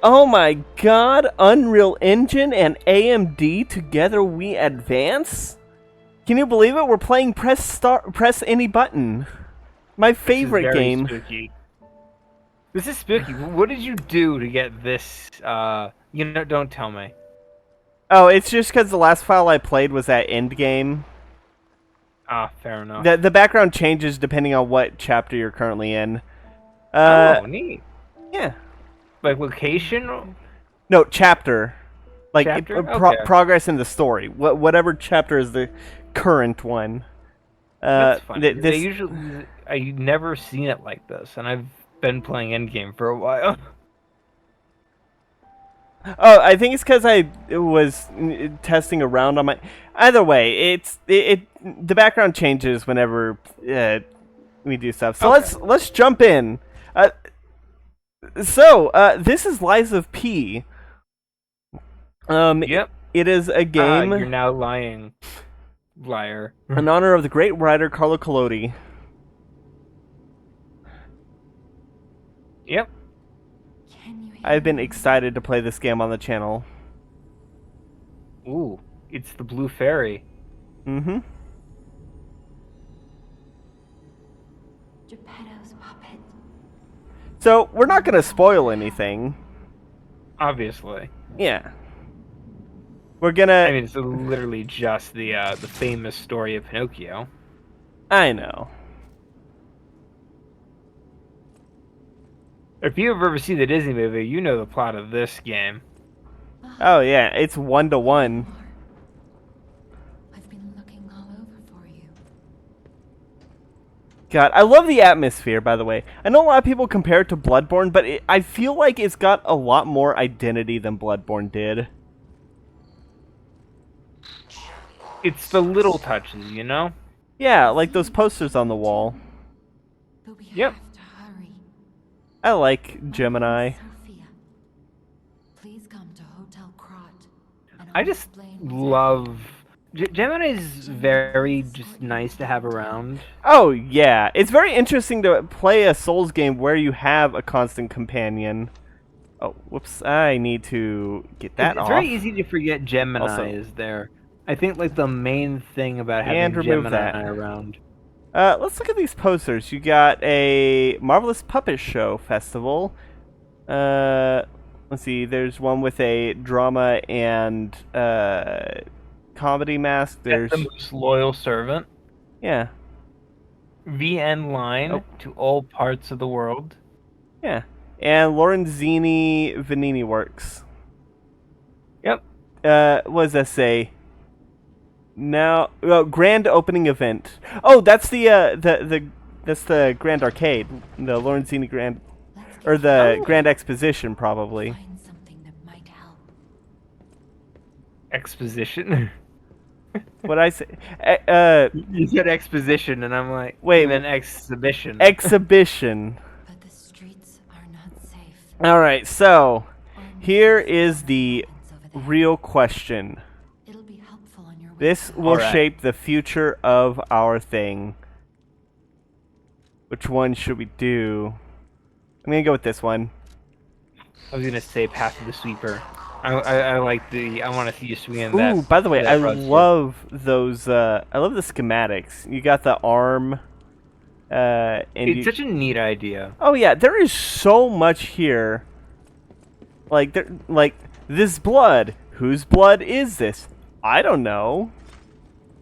Oh my god, Unreal Engine and AMD together we advance? Can you believe it? We're playing press any button. My favorite game. Spooky. This is spooky. What did you do to get this? Don't tell me. Oh, it's just because the last file I played was that end game. Ah, fair enough. The background changes depending on what chapter you're currently in. Oh, neat. Yeah. Like location? No, chapter. Like Chapter? Okay. progress in the story. Whatever chapter is the current one. That's funny. This... I've never seen it like this, and I've been playing Endgame for a while. Oh, I think it's because I was testing around on my... Either way, the background changes whenever we do stuff. So okay. let's jump in. This is Lies of P. Yep. It is a game... You're now lying. Liar. In honor of the great writer Carlo Collodi. Yep. I've been excited to play this game on the channel. Ooh, it's the Blue Fairy. Mm-hmm. Geppetto's puppet. So, we're not going to spoil anything. Obviously. Yeah. We're gonna... I mean, it's literally just the famous story of Pinocchio. I know. If you've ever seen the Disney movie, you know the plot of this game. Oh yeah, it's 1-to-1. I've been looking all over for you. God, I love the atmosphere, by the way. I know a lot of people compare it to Bloodborne, but I feel like it's got a lot more identity than Bloodborne did. It's the little touches, you know? Yeah, like those posters on the wall. But we Yep. have to hurry. I like Gemini. Sophia, please come to Hotel Krat. And I I'll just explain what's love... Gemini is very just nice to have around. Oh yeah, it's very interesting to play a Souls game where you have a constant companion. Oh, whoops, I need to get that It's off. very easy to forget Gemini Also- is there. I think like the main thing about having And remove Gemini that. around. Let's look at these posters. You got a Marvelous Puppet Show Festival. Let's see. There's one with a drama and comedy mask. There's The most loyal servant. yeah, VN line Oh. to all parts of the world. yeah, and Lorenzini Vanini Works. Yep. What does that say? Now, grand opening event. Oh, that's that's the Grand Arcade, the Lorenzini Grand, Let's or get the Oh. Grand Exposition, probably. find something that might help. Exposition. What I say? You said exposition, and I'm like, Wait, you meant exhibition. Exhibition. But the streets are not safe. All right, so Armed here forces is and the weapons over there. real question. It'll be helpful on your way This back. will Alright. shape the future of our thing. Which one should we do? I'm gonna go with this one. I was gonna say Path of the Sweeper. I like the. I want to see you swinging that. Ooh, by the way, that I broadsword. love those. I love the schematics. You got the arm. And It's such a neat idea. oh yeah, there is so much here. Like this blood. Whose blood is this? I don't know.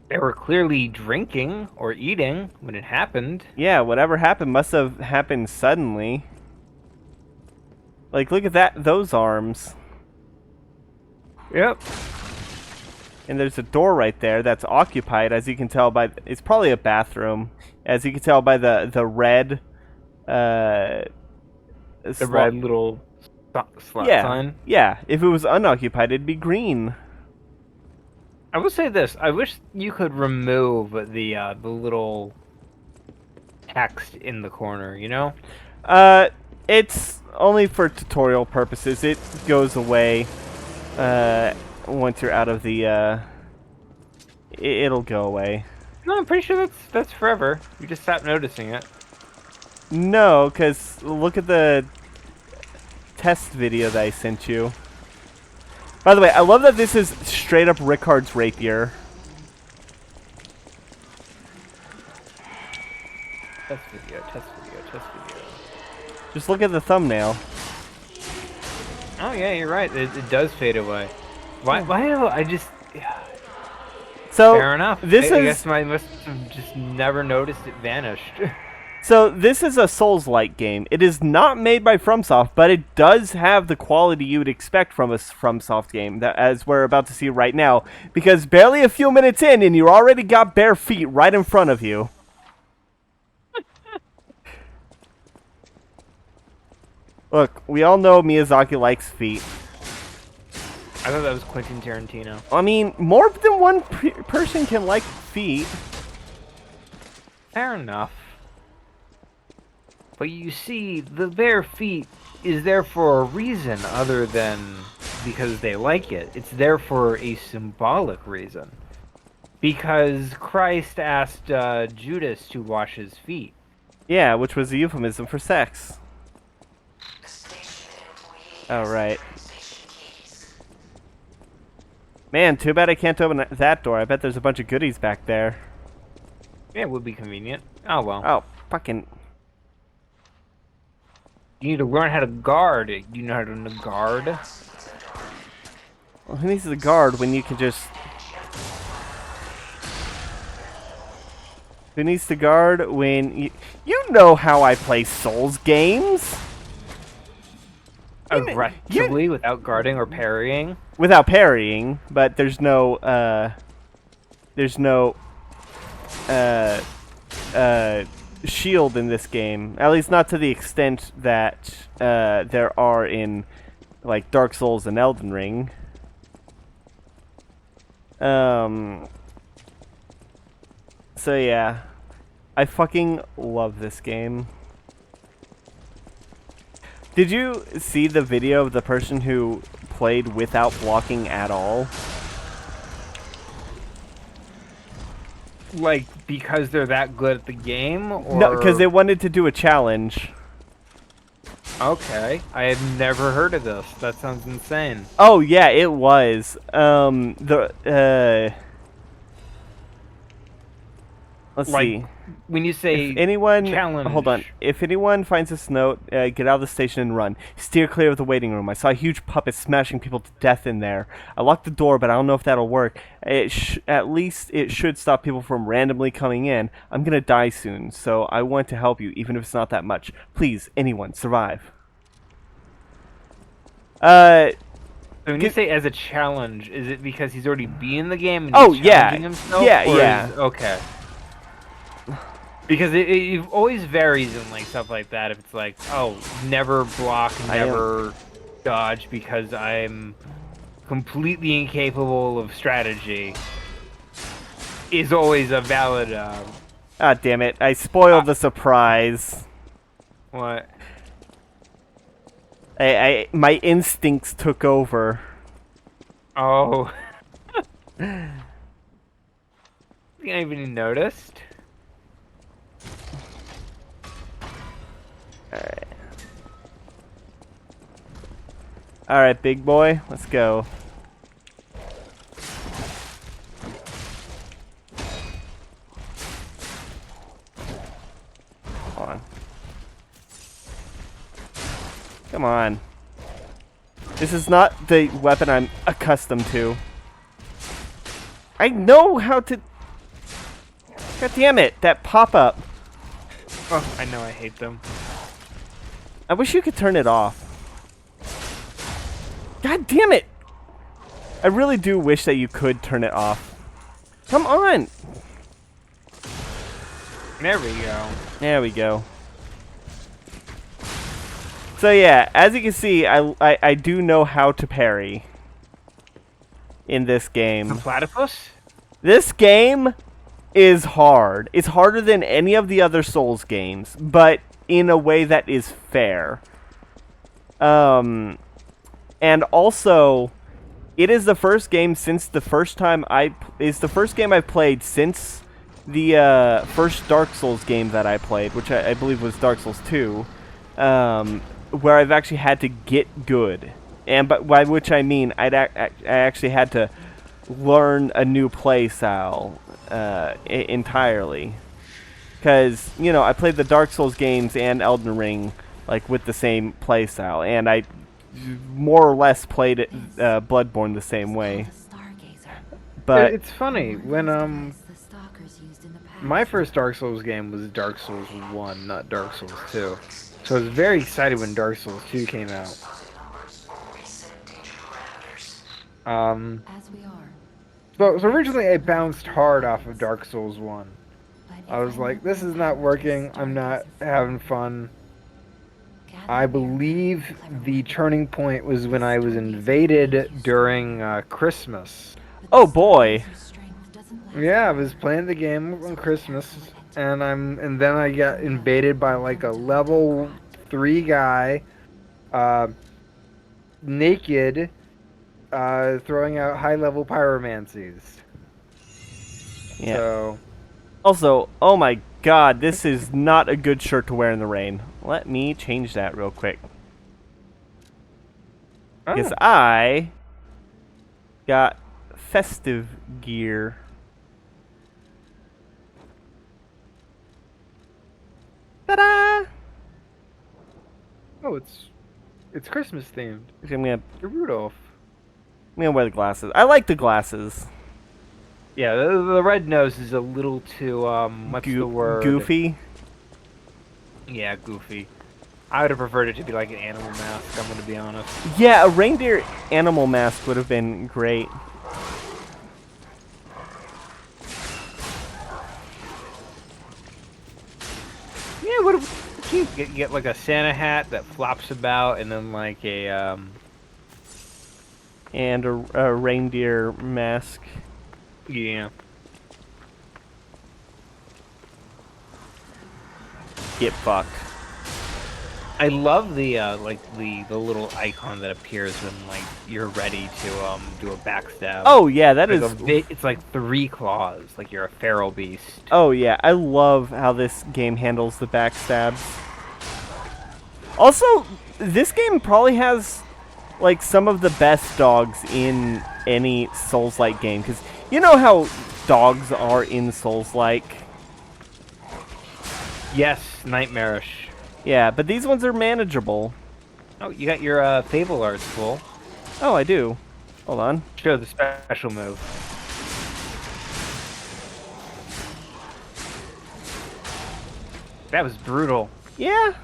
They were clearly drinking or eating when it happened. Yeah, whatever happened must have happened suddenly. Like, look at those arms. Yep. And there's a door right there that's occupied, as you can tell by... It's probably a bathroom. As you can tell by the red... The red little slot yeah, sign. yeah. If it was unoccupied, it'd be green. I will say this: I wish you could remove the little text in the corner. You know? It's only for tutorial purposes. It goes away once you're out of the... it'll go away. No, I'm pretty sure that's forever. You just stop noticing it. No, because look at the test video that I sent you. By the way, I love that this is straight up Rickard's rapier. Test video, test video, test video. Just look at the thumbnail. Oh yeah, you're right. It does fade away. Why do I just... So Fair enough. This I is guess I must have just never noticed it vanished. so this is a Souls-like game. It is not made by FromSoft, but it does have the quality you would expect from a FromSoft game, that, as we're about to see right now. Because barely a few minutes in, and you already got bare feet right in front of you. Look, we all know Miyazaki likes feet. I thought that was Quentin Tarantino. I mean, more than one person can like feet. Fair enough. But you see, the bare feet is there for a reason other than because they like it. It's there for a symbolic reason. Because Christ asked Judas to wash his feet. Yeah, which was a euphemism for sex. Oh, right. Man, too bad I can't open that door. I bet there's a bunch of goodies back there. Yeah, it would be convenient. Oh well. Oh, fucking... You need to learn how to guard. Do you know how to guard? Well, who needs to guard when you can just... Who needs to guard when you... You know how I play Souls games! Aggressively, without guarding or parrying? Without parrying, but there's no, shield in this game. At least not to the extent that, there are in, like, Dark Souls and Elden Ring. So yeah. I fucking love this game. Did you see the video of the person who played without blocking at all? Like, because they're that good at the game? Or... No, because they wanted to do a challenge. Okay. I had never heard of this. That sounds insane. Oh, yeah, it was. Let's Like, see. when you say If anyone, challenge... hold on. If anyone finds this note, get out of the station and run. Steer clear of the waiting room. I saw a huge puppet smashing people to death in there. I locked the door, but I don't know if that'll work. At least it should stop people from randomly coming in. I'm gonna die soon, so I want to help you, even if it's not that much. Please, anyone, survive. So when you say as a challenge, is it because he's already been in the game and he's challenging himself? Yeah, or yeah. Okay. Because it always varies in like stuff like that. If it's like, oh, never block, never dodge because I'm completely incapable of strategy, is always a valid. Ah, damn it! I spoiled the surprise. What? My instincts took over. Oh. I even noticed. Alright. Alright, big boy, let's go. Come on. Come on. This is not the weapon I'm accustomed to. I know how to... God damn it, that pop-up. Oh, I know I hate them. I wish you could turn it off. God damn it! I really do wish that you could turn it off. Come on! There we go. There we go. So yeah, as you can see, I do know how to parry in this game. The platypus? This game is hard. It's harder than any of the other Souls games, but in a way that is fair. And also, it is the first game since the first time it's the first game I've played since the first Dark Souls game that I played, which I believe was Dark Souls 2, where I've actually had to get good, and by which I mean I actually had to learn a new play style entirely. Because, you know, I played the Dark Souls games and Elden Ring, like, with the same play style, and I more or less played it, Bloodborne the same way. The Stargazer. But, It's funny, when, The stalkers used in the past. my first Dark Souls game was Dark Souls 1, not Dark Souls 2. So I was very excited when Dark Souls 2 came out. As we are. So originally I bounced hard off of Dark Souls 1. But if I was like, know this is not working, I'm not having fun. gather I there, believe clever the work. turning point was when I was invaded during Christmas. But Oh, the boy. Stargazer's strength doesn't last Yeah, I long. was playing the game on Christmas, and then I got invaded by like a level 3 guy, naked, throwing out high level pyromancies. yeah. So Also, oh my god, this is not a good shirt to wear in the rain. Let me change that real quick. Because oh, I got festive gear. Ta-da! oh, it's Christmas themed. You're Rudolph. I'm gonna wear the glasses. I like the glasses. Yeah, the red nose is a little too what's the word? Goofy. Yeah, goofy. I would have preferred it to be like an animal mask. I'm gonna be honest. Yeah, a reindeer animal mask would have been great. Yeah, what if you get like a Santa hat that flops about, and then like a And a reindeer mask. yeah. Get fucked. I love the like the little icon that appears when like you're ready to do a backstab. Oh yeah, that Like is. it's like 3 claws, like you're a feral beast. Oh yeah, I love how this game handles the backstabs. Also, this game probably has like some of the best dogs in any Souls-like game, because you know how dogs are in Souls-like. Yes, nightmarish. Yeah, but these ones are manageable. Oh, you got your Fable arts full. Oh, I do. Hold on. Show the special move. That was brutal. Yeah,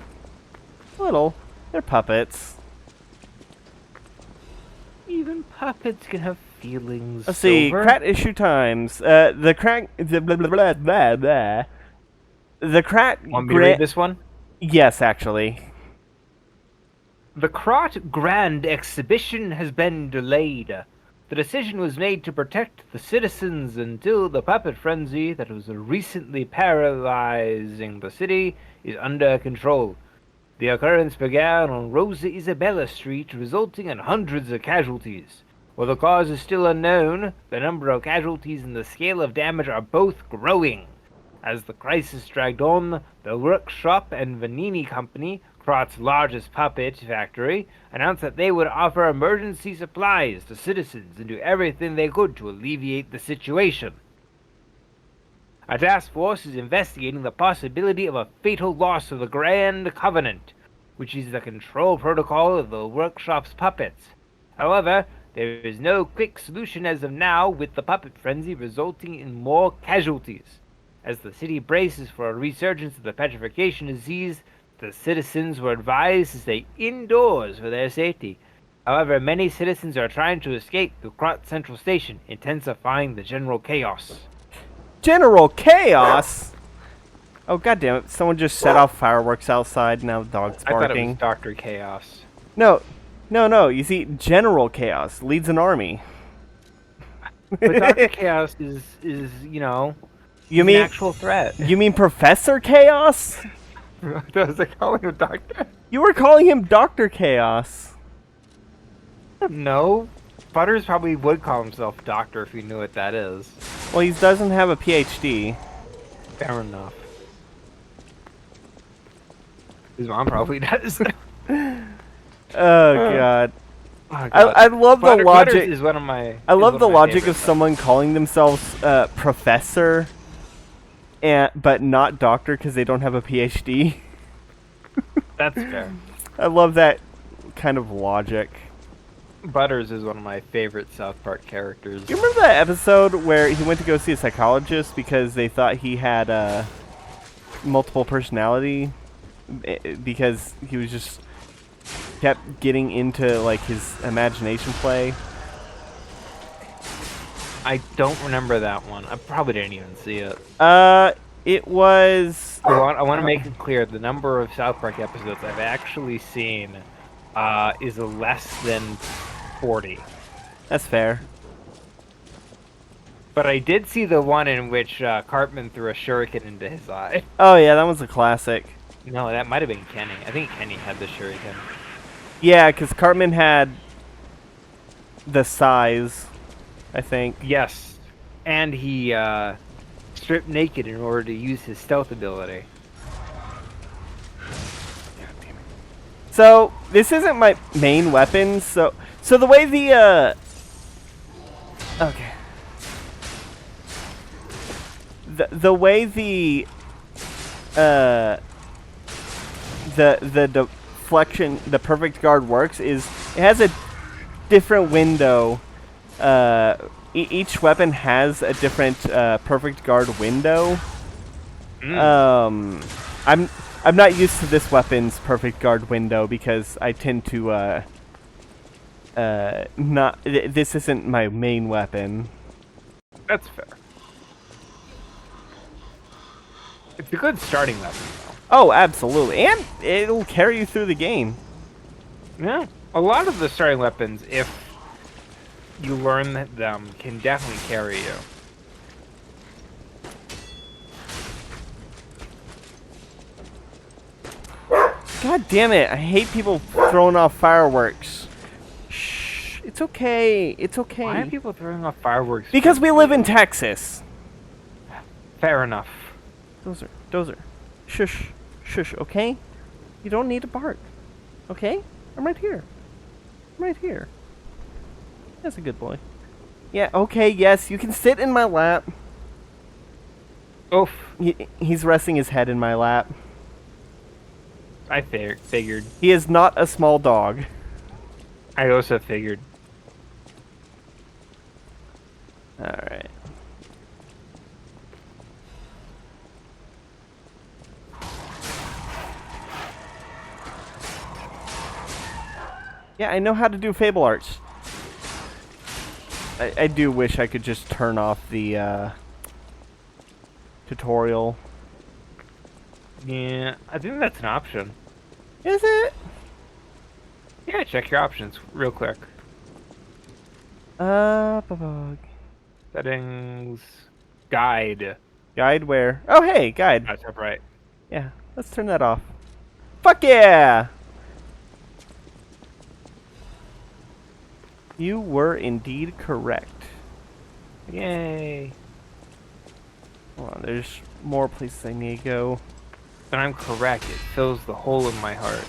little. They're puppets. Even puppets can have feelings. Let's see. Silver. Crat issue times. The crack. The blah, blah, blah, blah, blah. The crat. Want me to read this one? Yes, actually. The Krot Grand Exhibition has been delayed. The decision was made to protect the citizens until the puppet frenzy that was recently paralyzing the city is under control. The occurrence began on Rosa Isabella Street, resulting in hundreds of casualties. While the cause is still unknown, the number of casualties and the scale of damage are both growing. As the crisis dragged on, the Workshop and Vanini Company, Krot's largest puppet factory, announced that they would offer emergency supplies to citizens and do everything they could to alleviate the situation. A task force is investigating the possibility of a fatal loss of the Grand Covenant, which is the control protocol of the Workshop's puppets. However, there is no quick solution as of now, with the puppet frenzy resulting in more casualties. As the city braces for a resurgence of the petrification disease, the citizens were advised to stay indoors for their safety. However, many citizens are trying to escape through Krot Central Station, intensifying the general chaos. General Chaos? Oh, goddammit. Someone just set off fireworks outside. Now the dog's I thought it barking. was Dr. Chaos. No. You see, General Chaos leads an army. But Dr. Chaos is you know, You an mean actual threat. you mean Professor Chaos? Was I calling him Doctor? You were calling him Dr. Chaos. No. Butters probably would call himself Doctor if he knew what that is. Well, he doesn't have a PhD. Fair enough. His mom probably does. Oh god. Oh, God. I love the Butters logic. is one of my. I love the logic of favorites. someone calling themselves professor, but not doctor because they don't have a PhD. That's fair. I love that kind of logic. Butters is one of my favorite South Park characters. You remember that episode where he went to go see a psychologist because they thought he had multiple personality because he was just kept getting into like his imagination play? I don't remember that one. I probably didn't even see it. It was. I want to make it clear the number of South Park episodes I've actually seen is less than 40. That's fair. But I did see the one in which Cartman threw a shuriken into his eye. Oh yeah, that was a classic. No, that might have been Kenny. I think Kenny had the shuriken. Yeah, because Cartman had the size, I think. Yes, and he stripped naked in order to use his stealth ability. So this isn't my main weapon. So the way the okay, the way the deflection, the perfect guard works is it has a different window. Each weapon has a different perfect guard window. I'm not used to this weapon's perfect guard window because I tend to not. This isn't my main weapon. That's fair. It's a good starting weapon, though. Oh, absolutely, and it'll carry you through the game. Yeah, a lot of the starting weapons, if you learn them, can definitely carry you. God damn it! I hate people throwing off fireworks. Shh, it's okay. It's okay. Why are people throwing off fireworks? Because we live in Texas. Fair enough. Dozer. Shush. Shush, okay? You don't need to bark. Okay? I'm right here. I'm right here. That's a good boy. Yeah, okay, yes, you can sit in my lap. Oof. He's resting his head in my lap. I figured. He is not a small dog. I also figured. Alright. Yeah, I know how to do Fable Arts. I do wish I could just turn off the tutorial. Yeah, I think that's an option. Is it? Yeah, check your options real quick. Bug. Settings. Guide. Guide where? Oh, hey, guide. That's up right. Yeah, let's turn that off. Fuck yeah! You were indeed correct. Yay. Hold on, there's more places I need to go. And I'm correct. It fills the hole in my heart.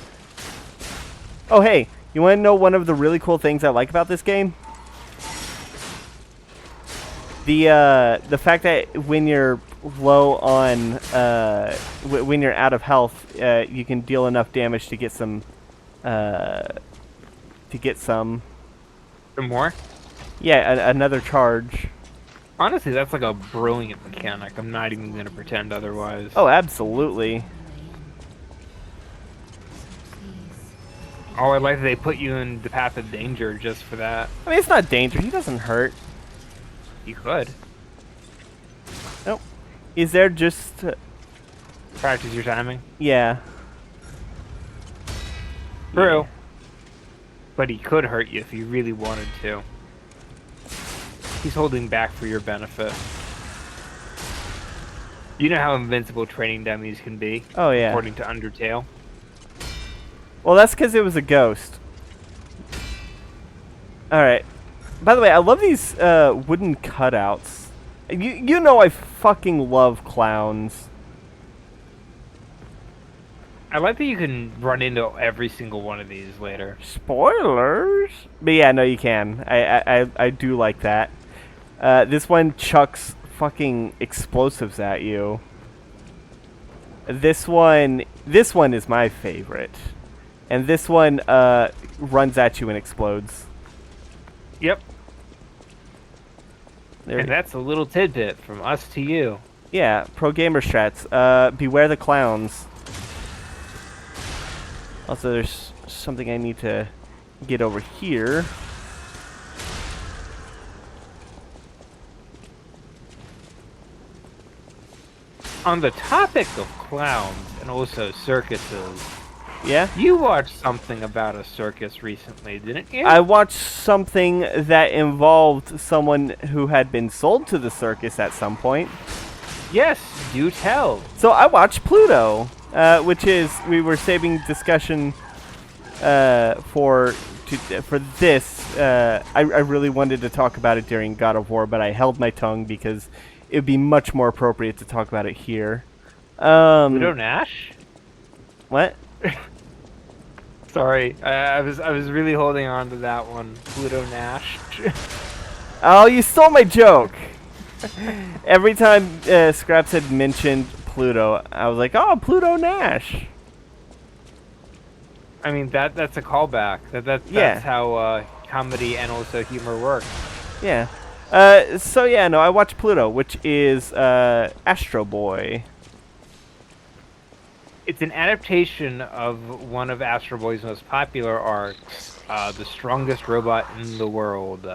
Oh, hey, you want to know one of the really cool things I like about this game? The fact that when you're low on, when you're out of health, you can deal enough damage to get some, Some more? Yeah, another charge. Honestly, that's like a brilliant mechanic. I'm not even going to pretend otherwise. Oh, absolutely. Oh, I like that they put you in the path of danger just for that. I mean, it's not danger. He doesn't hurt. You could. Nope. He's there just to... Practice your timing. Yeah. True. Yeah. But he could hurt you if he really wanted to. He's holding back for your benefit. You know how invincible training dummies can be? Oh, yeah. According to Undertale. Well, that's because it was a ghost. Alright. By the way, I love these wooden cutouts. You know I fucking love clowns. I like that you can run into every single one of these later. Spoilers. But yeah, no, you can. I do like that. This one chucks fucking explosives at you. This one is my favorite. And this one runs at you and explodes. Yep. There And that's a little tidbit from us to you. Yeah, pro gamer strats. Beware the clowns. Also, there's something I need to get over here. On the topic of clowns and also circuses, Yeah? you watched something about a circus recently, didn't you? I watched something that involved someone who had been sold to the circus at some point. Yes, do tell. So I watched Pluto, which is, we were saving discussion for this. I really wanted to talk about it during God of War, but I held my tongue because it would be much more appropriate to talk about it here. Pluto Nash? What? Sorry, I was really holding on to that one. Pluto Nash. Oh, you stole my joke! Every time Scraps had mentioned Pluto, I was like, oh, Pluto Nash! I mean that's a callback. That's Yeah. how comedy and also humor work. Yeah. So yeah, no, I watched Pluto, which is Astro Boy. It's an adaptation of one of Astro Boy's most popular arcs, The Strongest Robot in the World.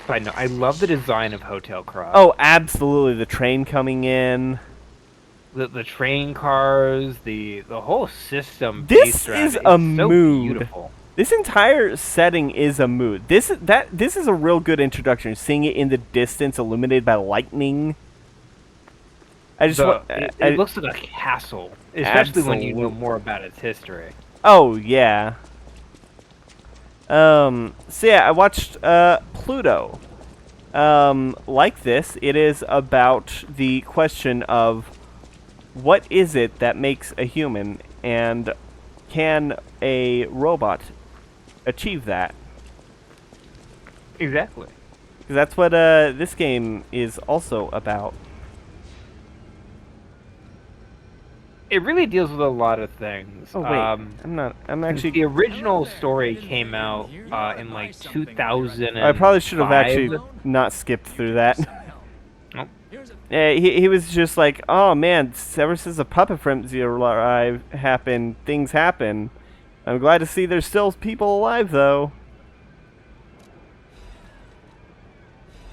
But no, I love the design of Hotel Cross. Oh, absolutely, the train coming in. The train cars, the whole system. This based around is it a so mood. Beautiful. This entire setting is a mood. This is a real good introduction. Seeing it in the distance, illuminated by lightning. I just want. It looks like a castle, especially when you know more about its history. Oh yeah. So yeah, I watched Pluto. Like this, it is about the question of what is it that makes a human, and can a robot achieve that? Exactly. 'Cause that's what this game is also about. It really deals with a lot of things. Oh wait, I'm actually. The original story came out in like 2000. I probably should have actually not skipped through that. Nope. Yeah, he was just like, oh man, ever since the puppet frenzy happened, things happen. I'm glad to see there's still people alive though.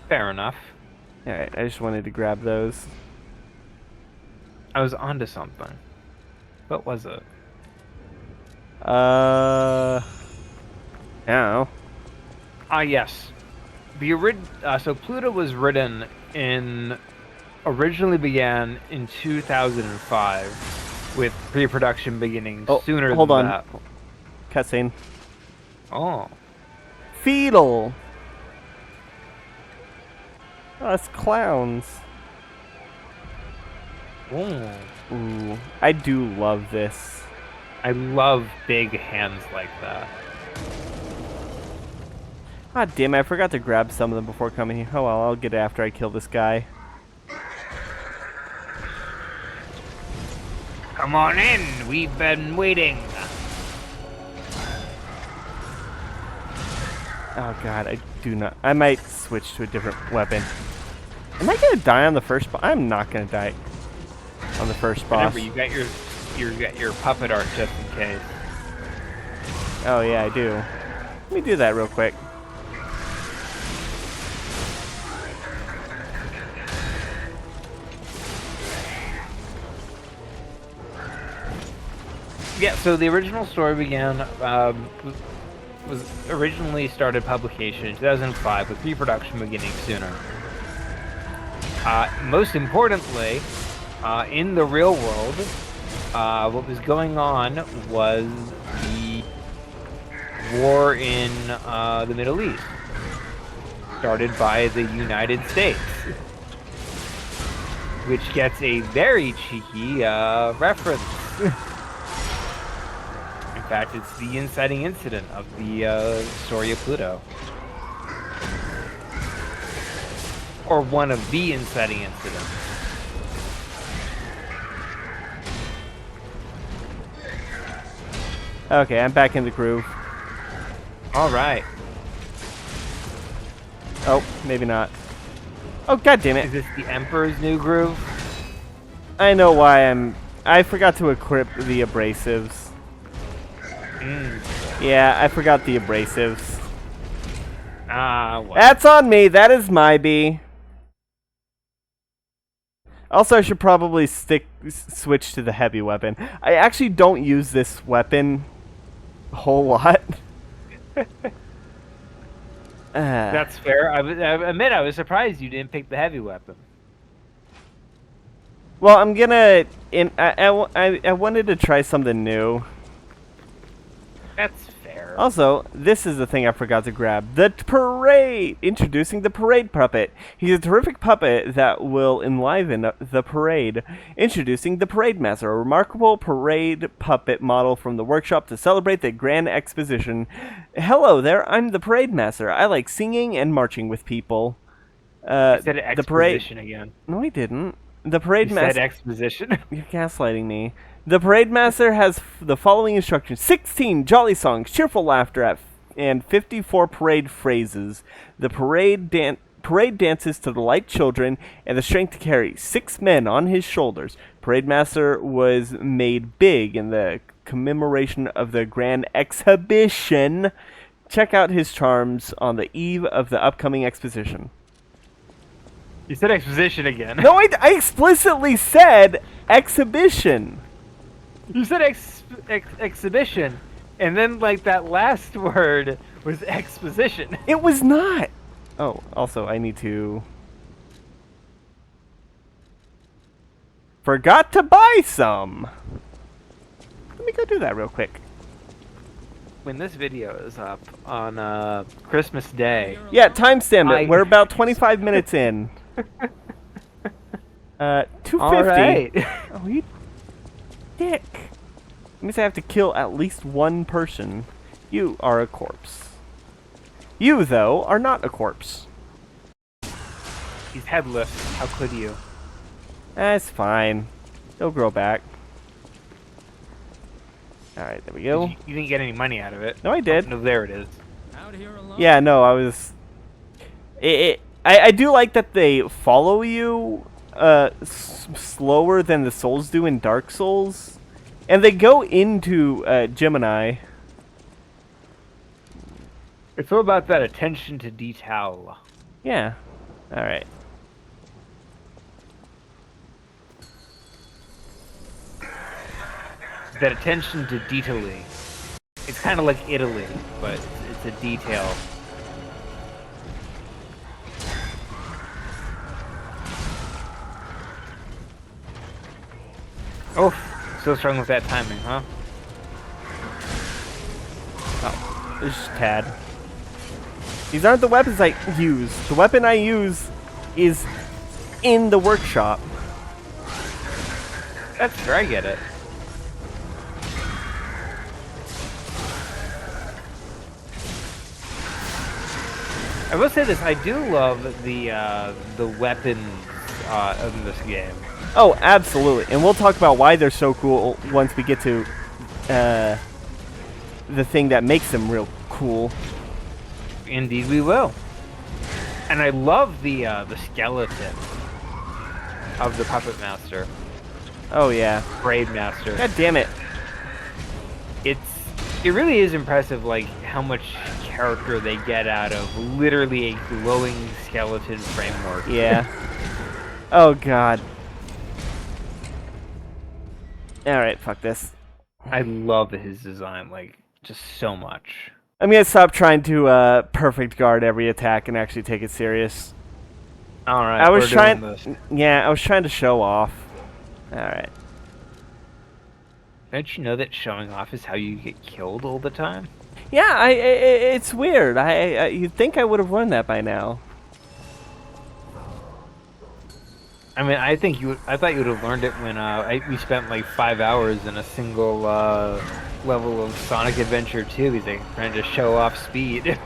Fair enough. Alright, I just wanted to grab those. I was onto something. What was it? I don't know. Yes. So Pluto was written originally began in 2005, with pre-production beginning sooner hold than on. that. Cutscene. Oh. Fetal! Oh, that's clowns. Ooh. Ooh, I do love this. I love big hands like that. Ah, damn it, I forgot to grab some of them before coming here. Oh well, I'll get it after I kill this guy. Come on in, we've been waiting. Oh god, I do not. I might switch to a different weapon. Am I gonna die on the first boss? I'm not gonna die on the first boss. Remember, you got your puppet art just in case. Oh yeah, I do. Let me do that real quick. Yeah, so the original story began, was originally started publication in 2005 with pre-production beginning sooner. Most importantly, in the real world, what was going on was the war in the Middle East, started by the United States. which gets a very cheeky reference. In fact, it's the inciting incident of the story of Pluto. Or one of the inciting incidents. Okay, I'm back in the groove. Alright. Oh, maybe not. Oh, god damn Is it. this the Emperor's new groove? I know why I forgot to equip the abrasives. Yeah, I forgot the abrasives. Ah, well. That's on me. That is my B. Also, I should probably switch to the heavy weapon. I actually don't use this weapon a whole lot. That's fair. I admit I was surprised you didn't pick the heavy weapon. Well, I'm gonna. I wanted to try something new. That's fair. Also, this is the thing I forgot to grab. The parade! Introducing the parade puppet. He's a terrific puppet that will enliven the parade. Introducing the Parade Master, a remarkable parade puppet model from the workshop to celebrate the Grand Exposition. Hello there, I'm the Parade Master. I like singing and marching with people. You said the parade. exposition again. No, I didn't. The Parade You Master. said exposition. You're gaslighting me. The Parade Master has the following instructions: 16 jolly songs, cheerful laughter, and 54 parade phrases. The parade dances to delight children and the strength to carry 6 men on his shoulders. Parade Master was made big in the commemoration of the Grand Exhibition. Check out his charms on the eve of the upcoming exposition. You said exposition again. No, I explicitly said exhibition. You said exhibition, and then like that last word was exposition. It was not. Oh, also I need to. Forgot to buy some. Let me go do that real quick. When this video is up on Christmas Day, Yeah, timestamp it. We're about 25 minutes in. 250. all right. Oh, you dick. That means I have to kill at least one person. You are a corpse. You, though, are not a corpse. He's headless. How could you? That's fine. He'll grow back. Alright, there we go. You didn't get any money out of it. No, I did. No, there it is. Out here alone. Yeah, no, I was... I do like that they follow you slower than the souls do in Dark Souls. And they go into Gemini. It's all about that attention to detail. Yeah. Alright. That attention to detailing. It's kind of like Italy, but it's a detail. Oh, still struggling with that timing, huh? Oh, it's just Tad. These aren't the weapons I use. The weapon I use is in the workshop. That's fair, I get it. I will say this: I do love the weapons in this game. Oh, absolutely. And we'll talk about why they're so cool once we get to the thing that makes them real cool. Indeed, we will. And I love the skeleton of the Puppet Master, Oh, yeah. Parade Master. God damn it. It really is impressive, like how much character they get out of literally a glowing skeleton framework. Yeah. Oh, God. Alright, fuck this. I love his design, like just so much. I'm gonna stop trying to perfect guard every attack and actually take it serious. All right, I was we're trying. doing this. Yeah, I was trying to show off. Alright. Don't you know that showing off is how you get killed all the time? Yeah, it's weird. You'd think I would have learned that by now. I mean, I thought you would have learned it when we spent like 5 hours in a single level of Sonic Adventure 2. He's like trying to show off speed.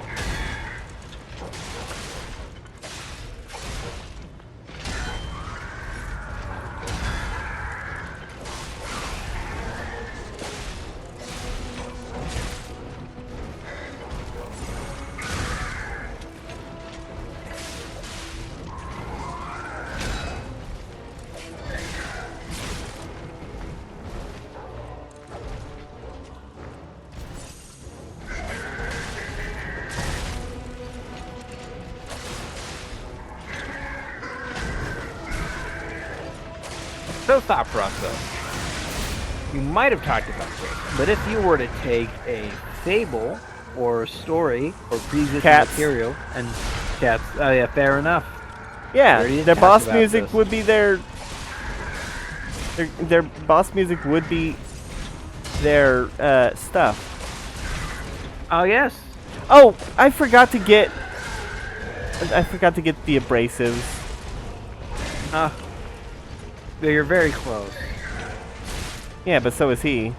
So thought process. You might have talked about this, but if you were to take a fable or a story or pre-existing Cats. material and cats, oh yeah, fair enough. Yeah, Already their talked boss about music this. would be their boss music would be their stuff. Oh yes. Oh, I forgot to get the abrasives. You're very close. Yeah, but so is he.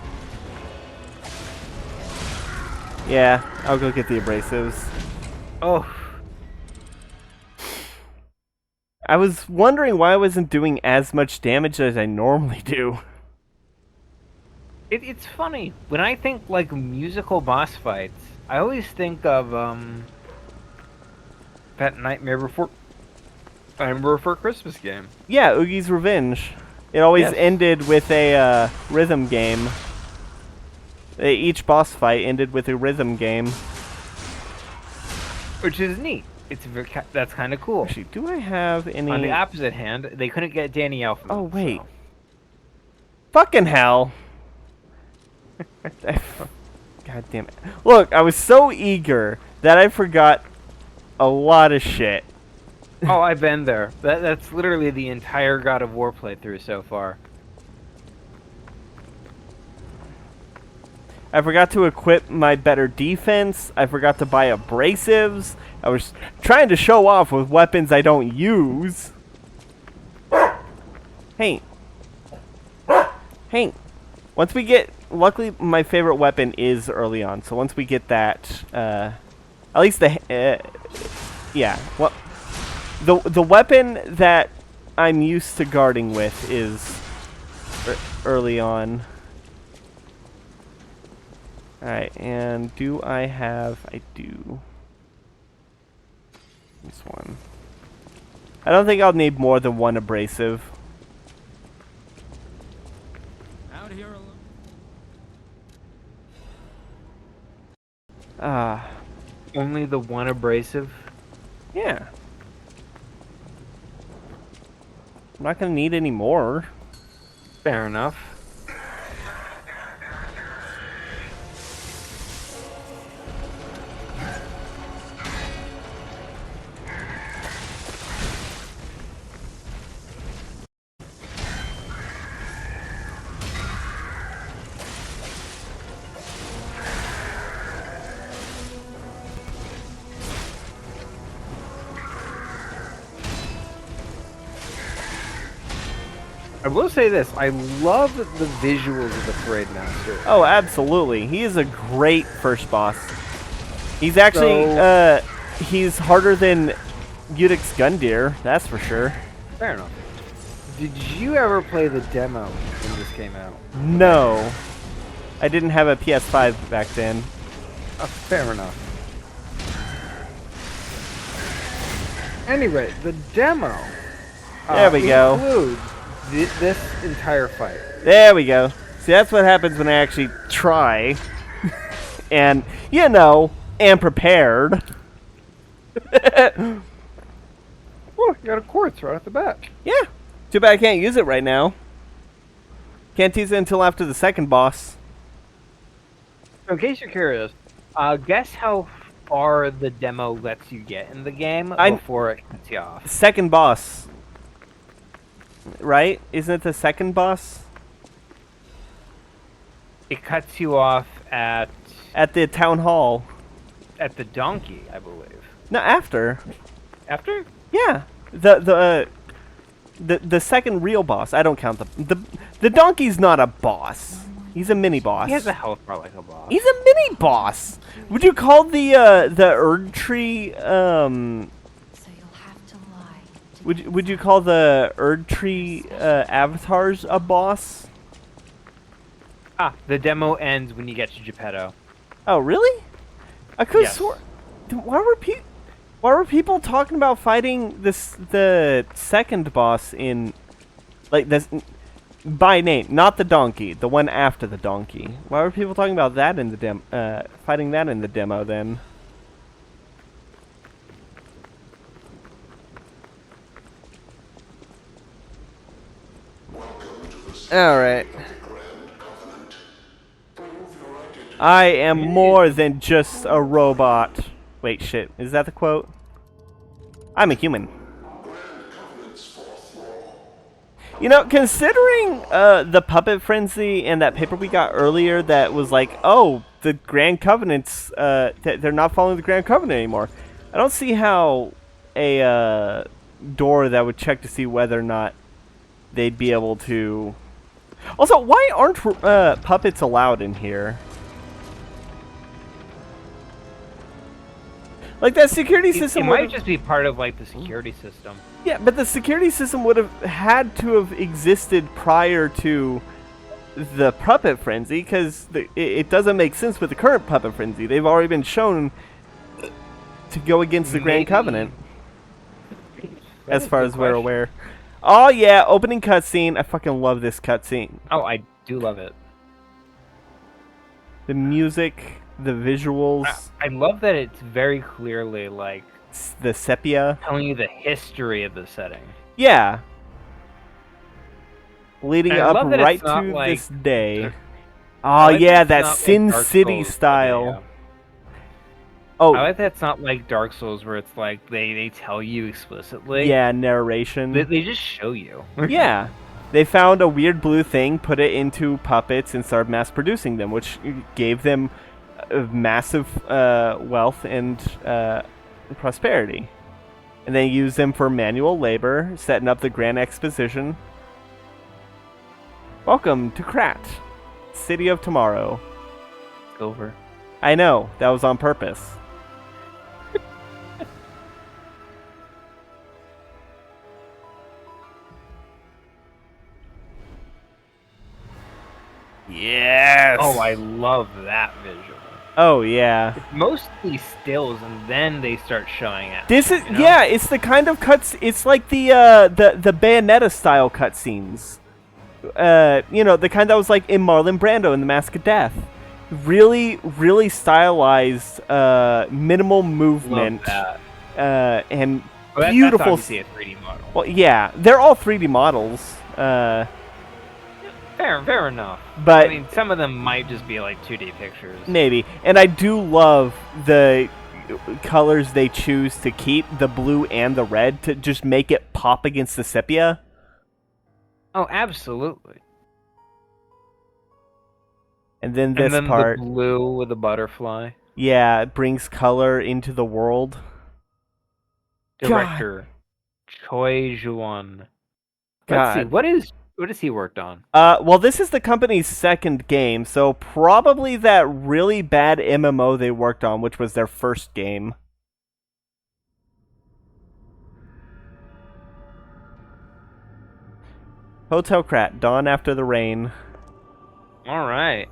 Yeah, I'll go get the abrasives. Oh, I was wondering why I wasn't doing as much damage as I normally do. it's funny when I think like musical boss fights. I always think of that Nightmare Before Christmas game. Yeah, Oogie's Revenge. It always Yes. ended with a rhythm game. Each boss fight ended with a rhythm game. Which is neat. That's kind of cool. Actually, do I have any... On the opposite hand, they couldn't get Danny Elfman. Oh, wait. so- Fucking hell. God damn it. Look, I was so eager that I forgot a lot of shit. Oh, I've been there. That's literally the entire God of War playthrough so far. I forgot to equip my better defense. I forgot to buy abrasives. I was trying to show off with weapons I don't use. Hey. Hey. Once we get... Luckily, my favorite weapon is early on. So once we get that... at least the... yeah. Well, the weapon that I'm used to guarding with is early on. Alright, and do I have... I do. This one. I don't think I'll need more than one abrasive. Out here alone. Ah, Only the one abrasive? yeah. I'm not gonna need any more. Fair enough. I will say this, I love the visuals of the Parade Master. Oh, absolutely. He is a great first boss. He's actually, So- he's harder than Udix Gundyr, that's for sure. Fair enough. Did you ever play the demo when this came out? No. I didn't have a PS5 back then. Fair enough. Anyway, the demo There we go. includes this entire fight. There we go. See, that's what happens when I actually try. And, you know, am prepared. Oh, you got a quartz right off the bat. Yeah. Too bad I can't use it right now. Can't use it until after the second boss. So in case you're curious, guess how far the demo lets you get in the game before it cuts you off. Second boss. Right? Isn't it the second boss? It cuts you off at At the town hall. the donkey, I believe. No, after. After? Yeah. The The second real boss. I don't count the donkey's not a boss. He's a mini boss. He has a health bar like a boss. He's a mini boss. Would you call the Erd Tree So you'll have to lie. would you call the Erd Tree avatars a boss? Ah, the demo ends when you get to Geppetto. Oh, really? I could Yes. swear. Why were people talking about fighting the second boss in like this by name, not the donkey, the one after the donkey? Why were people talking about that in the fighting that in the demo then? All right. I am more than just a robot. Wait, shit. Is that the quote? I'm a human. You know, considering the Puppet Frenzy and that paper we got earlier that was like, oh, the Grand Covenants, they're not following the Grand Covenant anymore. I don't see how a door that would check to see whether or not they'd be able to... Also, why aren't puppets allowed in here? Like, that security system It might would've- just be part of like the security system. Yeah, but the security system would have had to have existed prior to the Puppet Frenzy, because it doesn't make sense with the current Puppet Frenzy. They've already been shown to go against the Grand Maybe. Covenant, as is a far good as we're question. aware. Oh yeah, opening cutscene. I fucking love this cutscene. Oh, I do love it. The music, the visuals, I love that it's very clearly like the sepia. telling you the history of the setting. Yeah. Leading And I up love that right it's not to like this day. Dark- Oh I like yeah, it's that not like Sin Dark City Souls, where style. I Oh, like that it's not like Dark Souls where it's like they tell you explicitly. yeah, narration. They just show you. Yeah. They found a weird blue thing, put it into puppets, and started mass producing them, which gave them massive wealth and prosperity. And they used them for manual labor, setting up the Grand Exposition. Welcome to Krat, City of Tomorrow. Over. I know, that was on purpose. Yes! Oh, I love that visual. Oh, yeah. It's mostly stills, and then they start showing out. This is you know? yeah. It's the kind of cuts. It's like the Bayonetta style cutscenes. You know, the kind that was like in Marlon Brando in The Mask of Death. Really, really stylized, minimal movement, Love that. and Well, that's beautiful. obviously a 3D model. Well, yeah, they're all 3D models. Fair enough. But I mean, some of them might just be like 2D pictures. maybe, and I do love the colors they choose to keep, the blue and the red, to just make it pop against the sepia. Oh, absolutely. And then this and then part, the blue with the butterfly. yeah, it brings color into the world. God. Director Choi Juan. Let's see, God. what has he worked on? Well, this is the company's second game, so probably that really bad MMO they worked on, which was their first game. Hotel Krat, Dawn After the Rain. All right.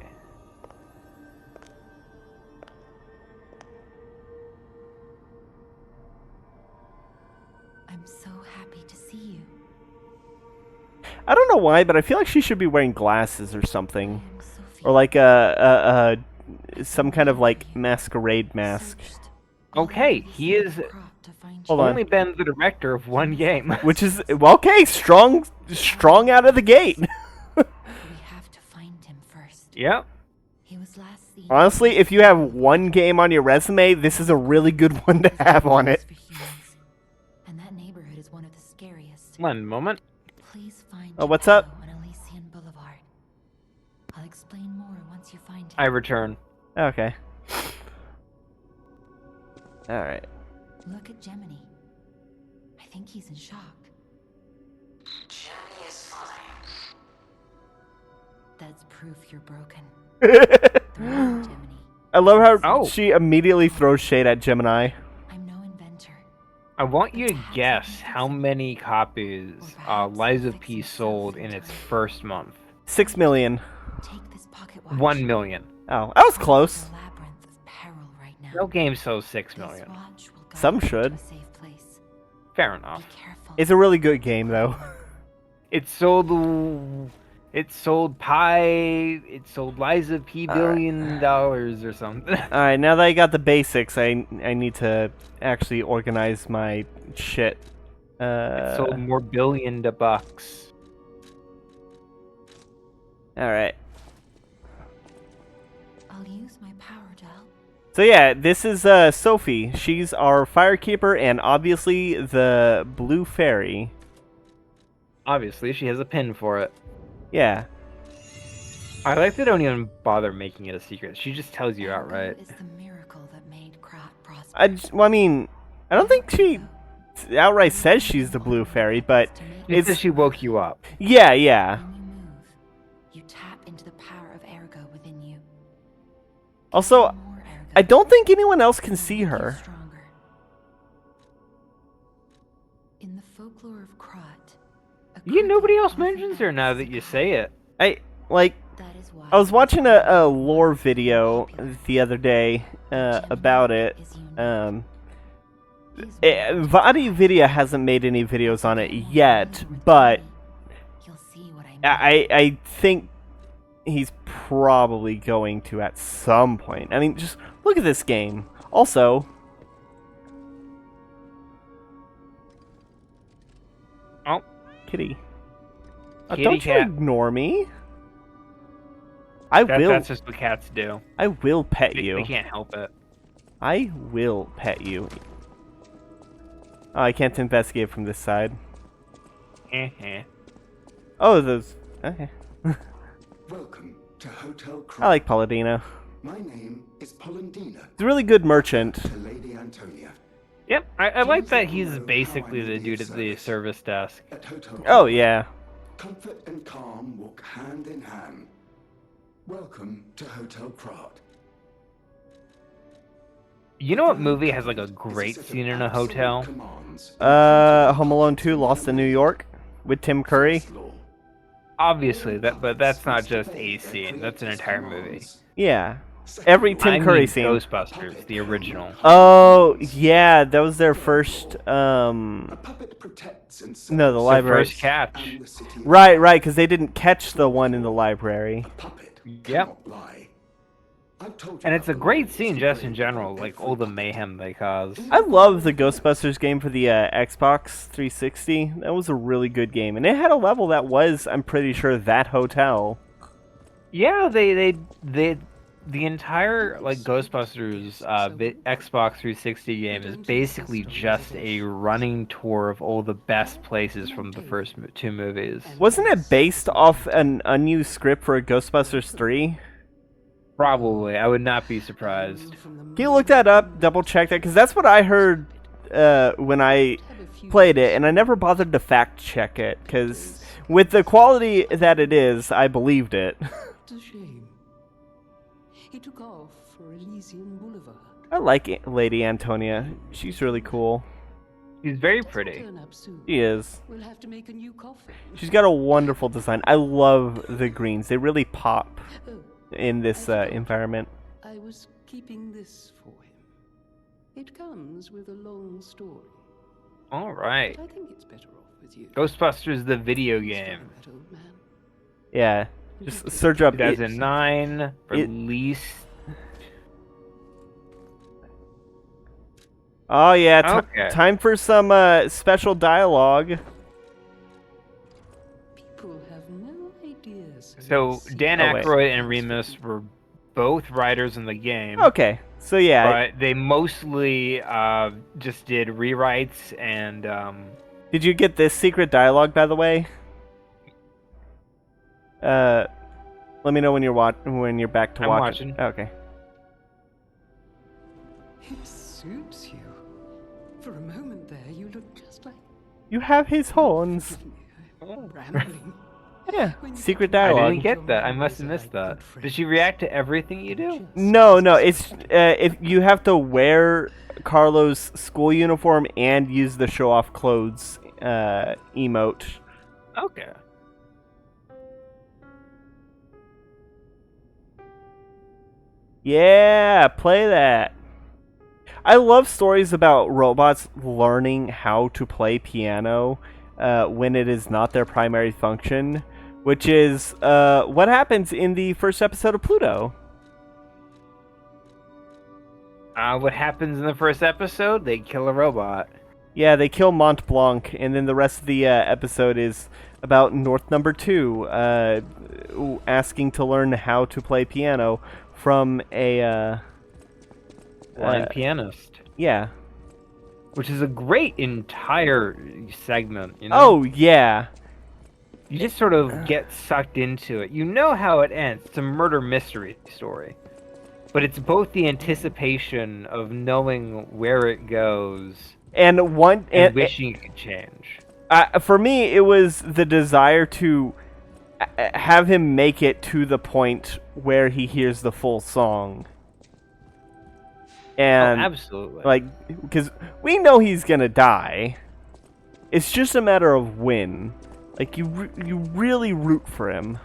I'm so happy to see you. I don't know why, but I feel like she should be wearing glasses or something. I am Sophie. Or like a some kind of like masquerade mask. Searched Okay, all he over is Krat to find Hold you. on. only been the director of one game. Which is well, okay, strong out of the gate. We have to find him first. Yep. He was last seen. Honestly, if you have one game on your resume, this is a really good one to have on it. For humans. And that neighborhood is one of the scariest. One moment. Please find Oh, what's up? Geppetto on Elysian Boulevard. I'll explain more once you find him. I return. Okay. Alright. Look at Gemini. I think he's in shock. That's proof you're broken. Throw it, Gemini. I love how Oh. she immediately throws shade at Gemini. I'm no inventor. I want you to guess how many copies Liza P sold in its first month. 6 million. Take this pocket watch. 1 million. Oh, that was close. A labyrinth of peril right now. No game sells 6 This million. watch will guide Some you to should. a safe place. Fair Be enough. careful. It's a really good game, though. It sold Liza P $1 billion or something. Alright, now that I got the basics, I need to actually organize my shit. It sold more billion to bucks. Alright. I'll use my power to help. So yeah, this is Sophie. She's our firekeeper and obviously the blue fairy. Obviously, she has a pin for it. Yeah. I like they don't even bother making it a secret. She just tells you Ergo outright. is the miracle that made Krat prosperous. I mean, I don't think she outright says she's the blue fairy, but It's it's that she woke you up. yeah, yeah. When you move, you tap into the power of Ergo within you. Also, More Ergo, I don't think anyone else can see you'll get her. stronger. In the folklore of Krat, a Yeah, nobody cricket else often mentions her now acts that you as say it. I like. That is why I was watching a lore video the other day about it. Vadi Vidya hasn't made any videos on it yet, but you'll see what I mean. I think he's probably going to at some point. I mean, just look at this game. Also, Oh, kitty. Kitty Don't you cat. ignore me. I that, will. that's just what cats do. I will pet They you. can't help it. I will pet you. Oh, I can't investigate from this side. Eh. Oh, those. Okay. Welcome to Hotel I Crown. like Palladino. My name is Polendina, He's a really good merchant. to Lady Antonia. Yep, I like that he's basically the dude at the service desk. At Hotel Oh, Crown, yeah. comfort and calm walk hand in hand. Welcome to Hotel Krat. You know what movie has like a great scene in a hotel? Home Alone 2, Lost in New York, with Tim Curry. Obviously, but that's not just a scene. That's an entire movie. Yeah. Every Tim I Curry mean scene. Ghostbusters, the original. Oh, yeah, that was their first, A puppet protects and no, the serves library. First catch. and the city of Right, because they didn't catch the one in the library. A puppet Yep. cannot lie. I've told you And it's a about the great ways scene of just in brave general, and like all the mayhem they cause. I love the Ghostbusters game for the Xbox 360. That was a really good game. And it had a level that was, I'm pretty sure, that hotel. Yeah, the entire like Ghostbusters Xbox 360 game is basically just a running tour of all the best places from the first two movies. Wasn't it based off an unused script for Ghostbusters 3? Probably, I would not be surprised. Can you look that up, double check that? Because that's what I heard when I played it, and I never bothered to fact check it. Because with the quality that it is, I believed it. It's a shame. He took off for Elysian Boulevard. I like Lady Antonia. She's really cool. She's very Doesn't pretty. turn up soon. She is. We'll have to make a new coffin. She's got a wonderful design. I love the greens. They really pop Oh, in this environment. I was keeping this for him. It comes with a long story. All right, I think it's better off with you. Ghostbusters the video game, That old man. Yeah. Just search up. 2009, it- released. Oh yeah, Okay. time for some special dialogue. People have no ideas. So Dan Oh, wait. Aykroyd and Remus were both writers in the game. Okay, so yeah, But they mostly just did rewrites and did you get this secret dialogue by the way? Let me know when you're back to I'm watch it. watching. Okay. It suits you. For a moment there, you look just like You have his horns. rambling. Yeah, secret I dialogue. didn't get that. I must have missed that. Does she react to everything you do? No, it's if you have to wear Carlo's school uniform and use the show off clothes emote. Okay. Yeah, play that. I love stories about robots learning how to play piano when it is not their primary function, which is what happens in the first episode of Pluto. What happens in the first episode? They kill a robot. Yeah, they kill Mont Blanc, and then the rest of the episode is about North Number 2 asking to learn how to play piano from a Blind pianist. yeah. Which is a great entire segment, you know? Oh yeah. You just sort of get sucked into it. You know how it ends. It's a murder mystery story. But it's both the anticipation of knowing where it goes And and wishing it could change. for me, it was the desire to have him make it to the point where he hears the full song. And Absolutely. like, because we know he's gonna die. It's just a matter of when. Like, you really root for him.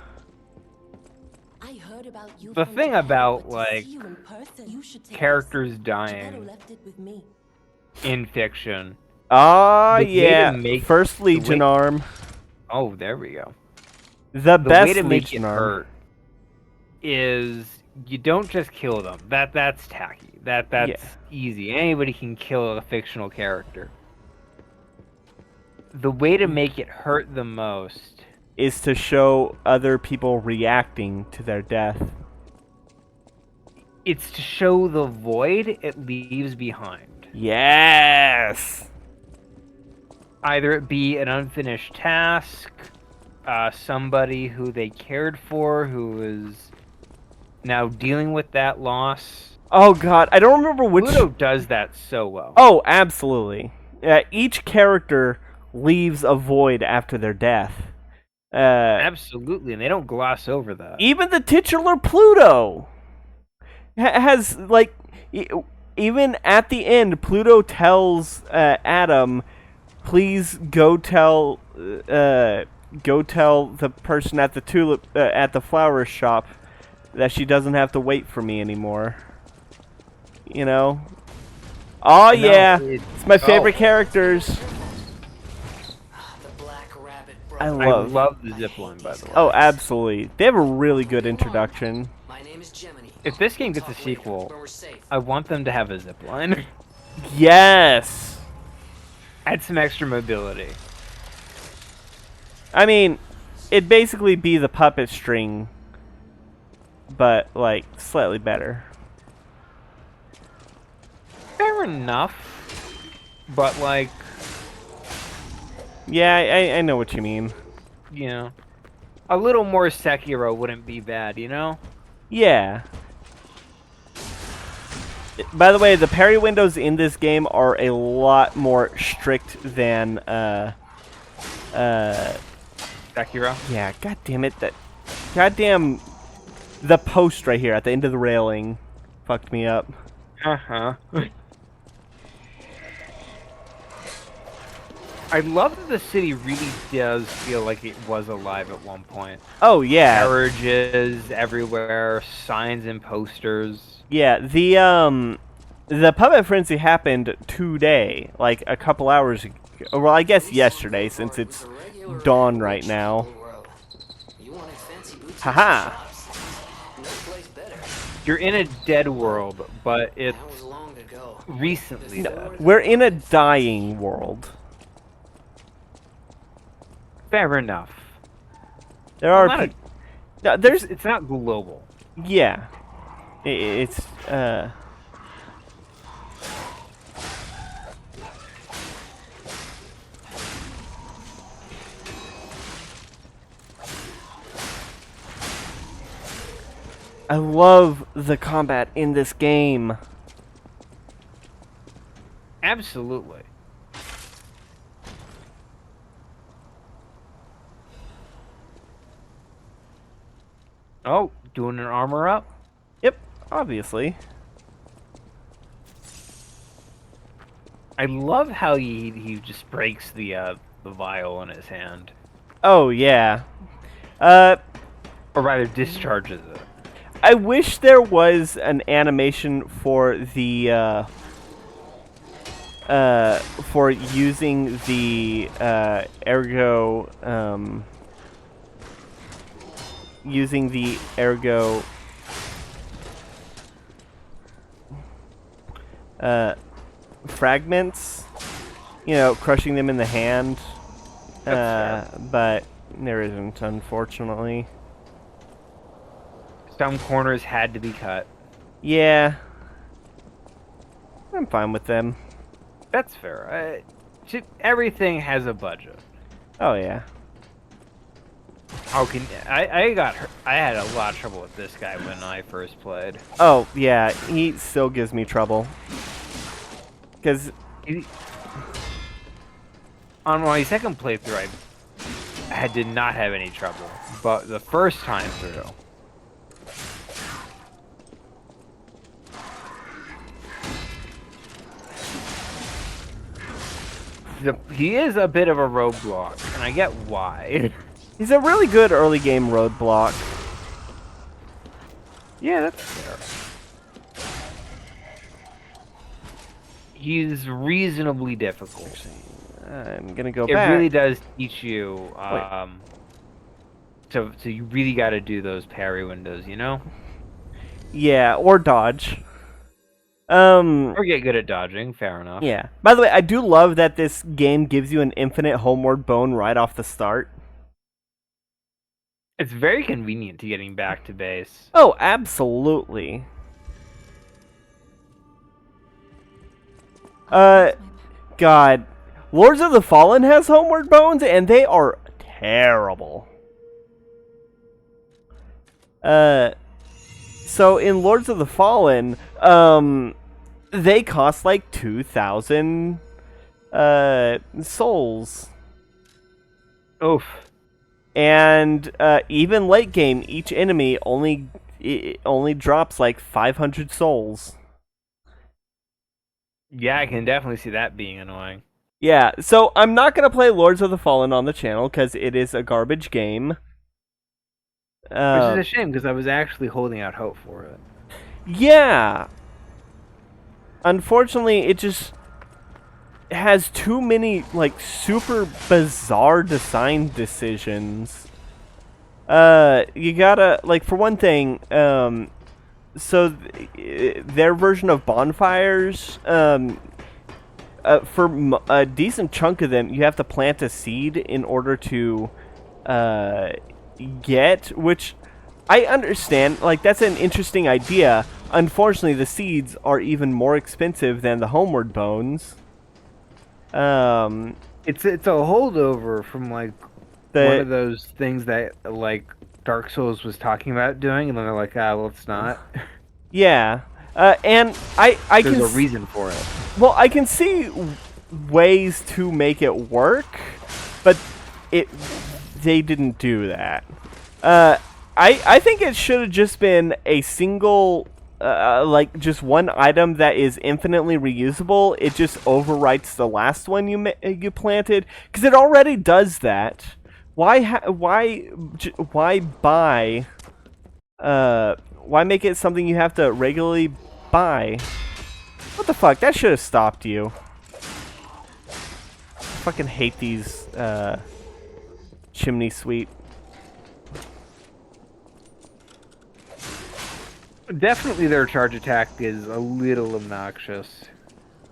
I heard about you The from thing Japan, about, but to like, see you in person, you should take characters this. Geppetto dying left it with me. in fiction. Ah, The way to yeah. make- First Legion way- arm. Oh, there we go. The The best way to make it Legion arm. hurt is you don't just kill them. That's tacky. That's Yeah. easy. Anybody can kill a fictional character. The way to make it hurt the most Is to show other people reacting to their death. it's to show the void it leaves behind. Yes! Either it be an unfinished task, somebody who they cared for who is now dealing with that loss. Oh god, I don't remember which... Pluto does that so well. Oh, absolutely. Each character leaves a void after their death. Absolutely, and they don't gloss over that. Even the titular Pluto has, like, even at the end, Pluto tells Adam, please go tell the person at the tulip at the flower shop that she doesn't have to wait for me anymore. You know? Oh yeah, it's my favorite characters. The Black Rabbit I Brother. love. the zipline, by the way. Oh, absolutely. They have a really good introduction. My name is Gemini. If this game gets a Talk later, sequel, when we're safe. I want them to have a zipline. Yes. Add some extra mobility. I mean, it'd basically be the puppet string, but like slightly better. Fair enough, but like, Yeah, I know what you mean. you know, a little more Sekiro wouldn't be bad, you know? Yeah. By the way, the parry windows in this game are a lot more strict than Sekiro. yeah, god damn it, that goddamn the post right here at the end of the railing fucked me up. Uh-huh. I love that the city really does feel like it was alive at one point. Oh yeah. Carriages everywhere, signs and posters. Yeah, the Puppet Frenzy happened today, like a couple hours ago. Well, I guess yesterday, since it's dawn right now. You wanted fancy boots Haha. and shops. No place better. You're in a dead world, but it's That was long ago. recently dead. We're in a dying world. Fair enough. There are... not a- No, there's... It's not global. Yeah. It's, I love the combat in this game. Absolutely. Oh, doing an armor up? Yep, obviously. I love how he just breaks the vial in his hand. Oh, yeah. Uh, Or rather, discharges it. I wish there was an animation for the, for using the, using the ergo, fragments, you know, crushing them in the hand. But there isn't, unfortunately. Some corners had to be cut. Yeah. I'm fine with them. That's fair. Everything has a budget. Oh, yeah. How can I got hurt. I had a lot of trouble with this guy when I first played. Oh, yeah, he still gives me trouble. Because, On my second playthrough, I did not have any trouble. But the first time through, he is a bit of a roadblock, and I get why. he's a really good early game roadblock. Yeah, that's fair. He's reasonably difficult. I'm gonna go It back. really does teach you, so you really got to do those parry windows, you know? Yeah, or dodge. Or get good at dodging, fair enough. Yeah. By the way, I do love that this game gives you an infinite homeward bone right off the start. It's very convenient to getting back to base. Oh, absolutely. God. Lords of the Fallen has homeward bones, and they are terrible. So in Lords of the Fallen, they cost like 2,000 souls. Oof. And even late game, each enemy only drops like 500 souls. Yeah, I can definitely see that being annoying. Yeah, so I'm not going to play Lords of the Fallen on the channel because it is a garbage game. Which is a shame, because I was actually holding out hope for it. Yeah. Unfortunately, it just has too many, like, super bizarre design decisions. You gotta, like, for one thing, so their version of bonfires, for a decent chunk of them, you have to plant a seed in order to get, which I understand. Like, that's an interesting idea. Unfortunately, the seeds are even more expensive than the homeward bones. It's a holdover from like one of those things that like Dark Souls was talking about doing, and then they're like, well, it's not. Yeah, and I There's can a reason for it. Well, I can see ways to make it work, but they didn't do that. I think it should have just been a single, like just one item that is infinitely reusable. It just overwrites the last one you planted, because it already does that. Why buy? Why make it something you have to regularly buy? What the fuck? That should have stopped you. I fucking hate these chimney sweep. Definitely their charge attack is a little obnoxious.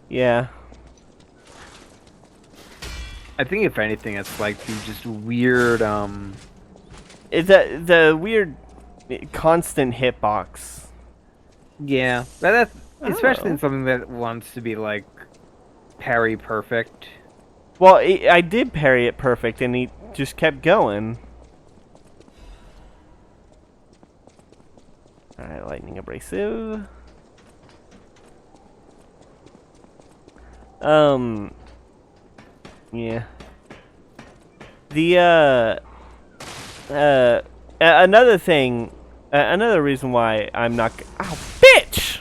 Yeah. I think if anything, it's like the just weird, The weird constant hitbox. Yeah, that's especially know. in something that wants to be like parry perfect. Well, I did parry it perfect, and he just kept going. Alright, lightning abrasive. Yeah. The, another thing Another reason why I'm not. Ow, bitch!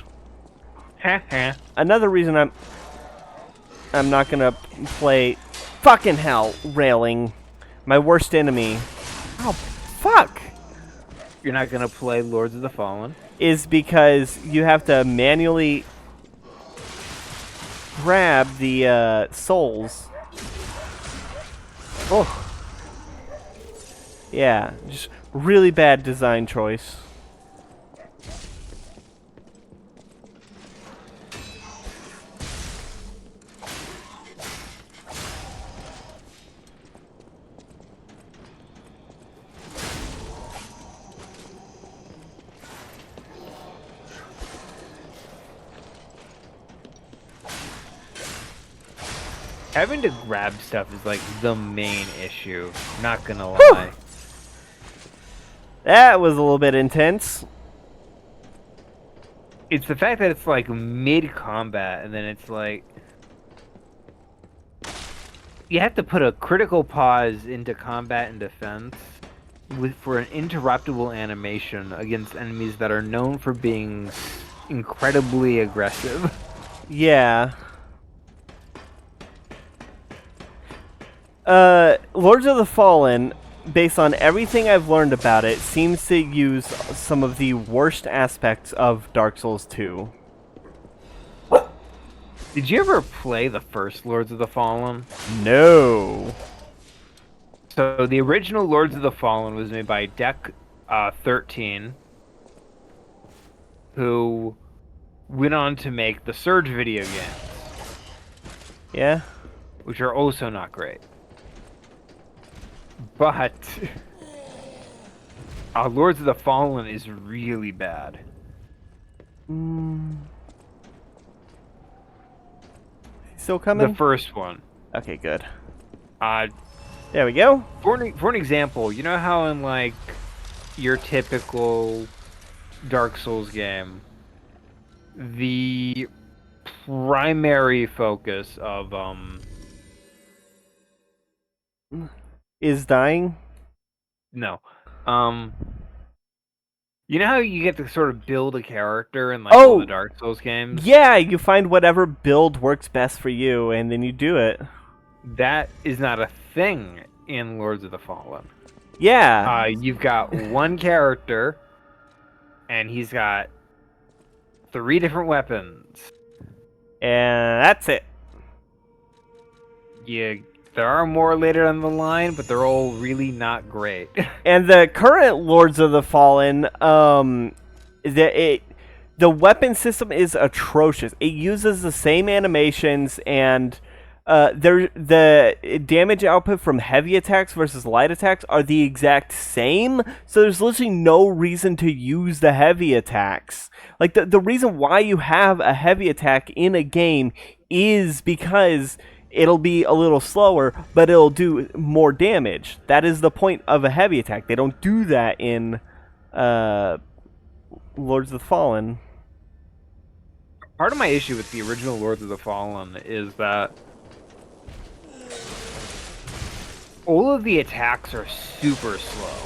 Another reason I'm not gonna play. Fucking hell, railing. My worst enemy. Oh, fuck! You're not gonna play Lords of the Fallen? Is because you have to manually grab the souls. Oh. Yeah, just really bad design choice. Having to grab stuff is like the main issue. Not gonna lie. That was a little bit intense. It's the fact that it's like mid-combat and then it's like... You have to put a critical pause into combat and defense for an interruptible animation against enemies that are known for being incredibly aggressive. Yeah. Lords of the Fallen, based on everything I've learned about it, seems to use some of the worst aspects of Dark Souls 2. Did you ever play the first Lords of the Fallen? No. So the original Lords of the Fallen was made by Deck 13, who went on to make the Surge video games, Yeah? which are also not great. But Lords of the Fallen is really bad. Still coming? The first one. Okay, good. Uh, There we go. for an example, you know how in like your typical Dark Souls game, the primary focus of Is dying? no. You know how you get to sort of build a character in like all the Dark Souls games? Yeah, you find whatever build works best for you, and then you do it. That is not a thing in Lords of the Fallen. Yeah. You've got one character, and he's got 3 different weapons. And that's it. There are more later on the line, but they're all really not great. And the current Lords of the Fallen, the weapon system is atrocious. It uses the same animations, and the damage output from heavy attacks versus light attacks are the exact same. So there's literally no reason to use the heavy attacks. Like the reason why you have a heavy attack in a game is because it'll be a little slower, but it'll do more damage. That is the point of a heavy attack. They don't do that in Lords of the Fallen. Part of my issue with the original Lords of the Fallen is that all of the attacks are super slow.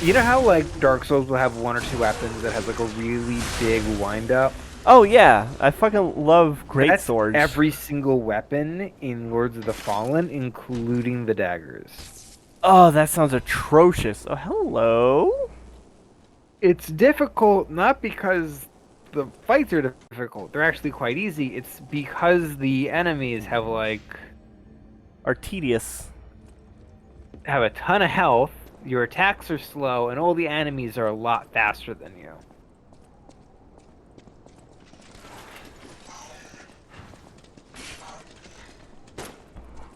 You know how like Dark Souls will have 1 or 2 weapons that has like a really big wind-up? Oh yeah, I fucking love great swords. Every single weapon in Lords of the Fallen, including the daggers. Oh, that sounds atrocious. Oh, hello. It's difficult not because the fights are difficult. They're actually quite easy. It's because the enemies have Are tedious. have a ton of health. Your attacks are slow, and all the enemies are a lot faster than you.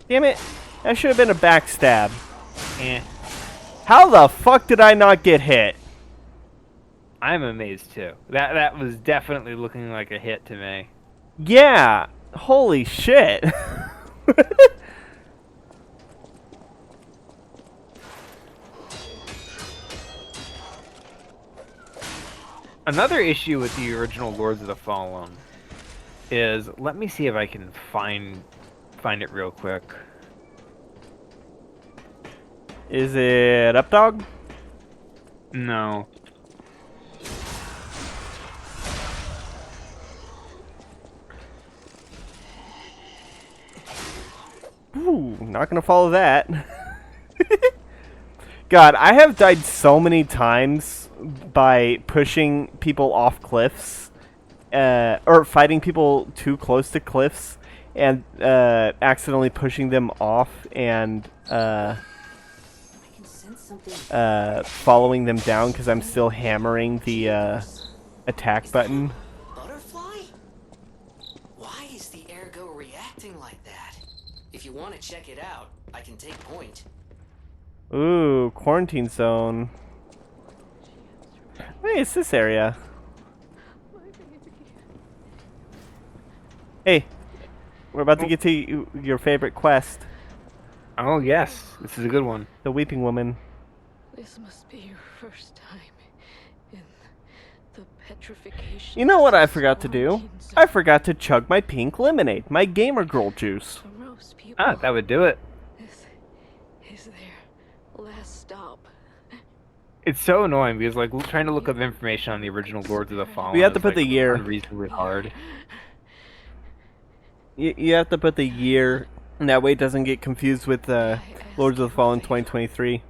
Damn it. That should have been a backstab. Eh. How the fuck did I not get hit? I'm amazed too. That was definitely looking like a hit to me. Yeah. Holy shit. Another issue with the original Lords of the Fallen is, let me see if I can find it real quick. Is it Updog? No. Ooh, not gonna follow that. God, I have died so many times by pushing people off cliffs, or fighting people too close to cliffs, and accidentally pushing them off and I can sense something. following them down because I'm still hammering the attack button. Butterfly? Why is the Ergo reacting like that? If you want to check it out, I can take point. Ooh, quarantine zone. Hey, it's this area. Hey, we're about to get to your favorite quest, Oh yes, this is a good one. the Weeping Woman. This must be your first time in the petrification. You know what I forgot to do? quarantine zone. I forgot to chug my pink lemonade, my gamer girl juice. For most people, Ah, that would do it. this is their last stop. It's so annoying because like trying to look up information on the original Lords of the Fallen. We have to is, put like, the year. unreasonably hard. You have to put the year, and that way it doesn't get confused with Lords of the Fallen 2023.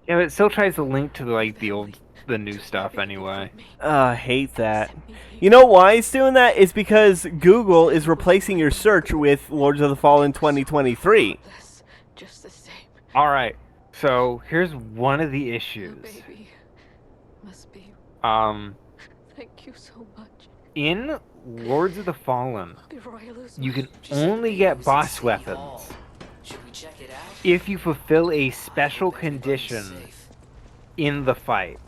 Yeah, but it still tries to link to like the new stuff anyway. I hate that. You know why it's doing that? It's because Google is replacing your search with Lords of the Fallen 2023. That's just the same. All right, so here's one of the Your issues. baby must be. Thank you so much. In Lords of the Fallen, Royalist. you can She said only it get was boss City weapons Hall. Should we check it out? if you fulfill a special Hope everybody's condition safe. in the fight.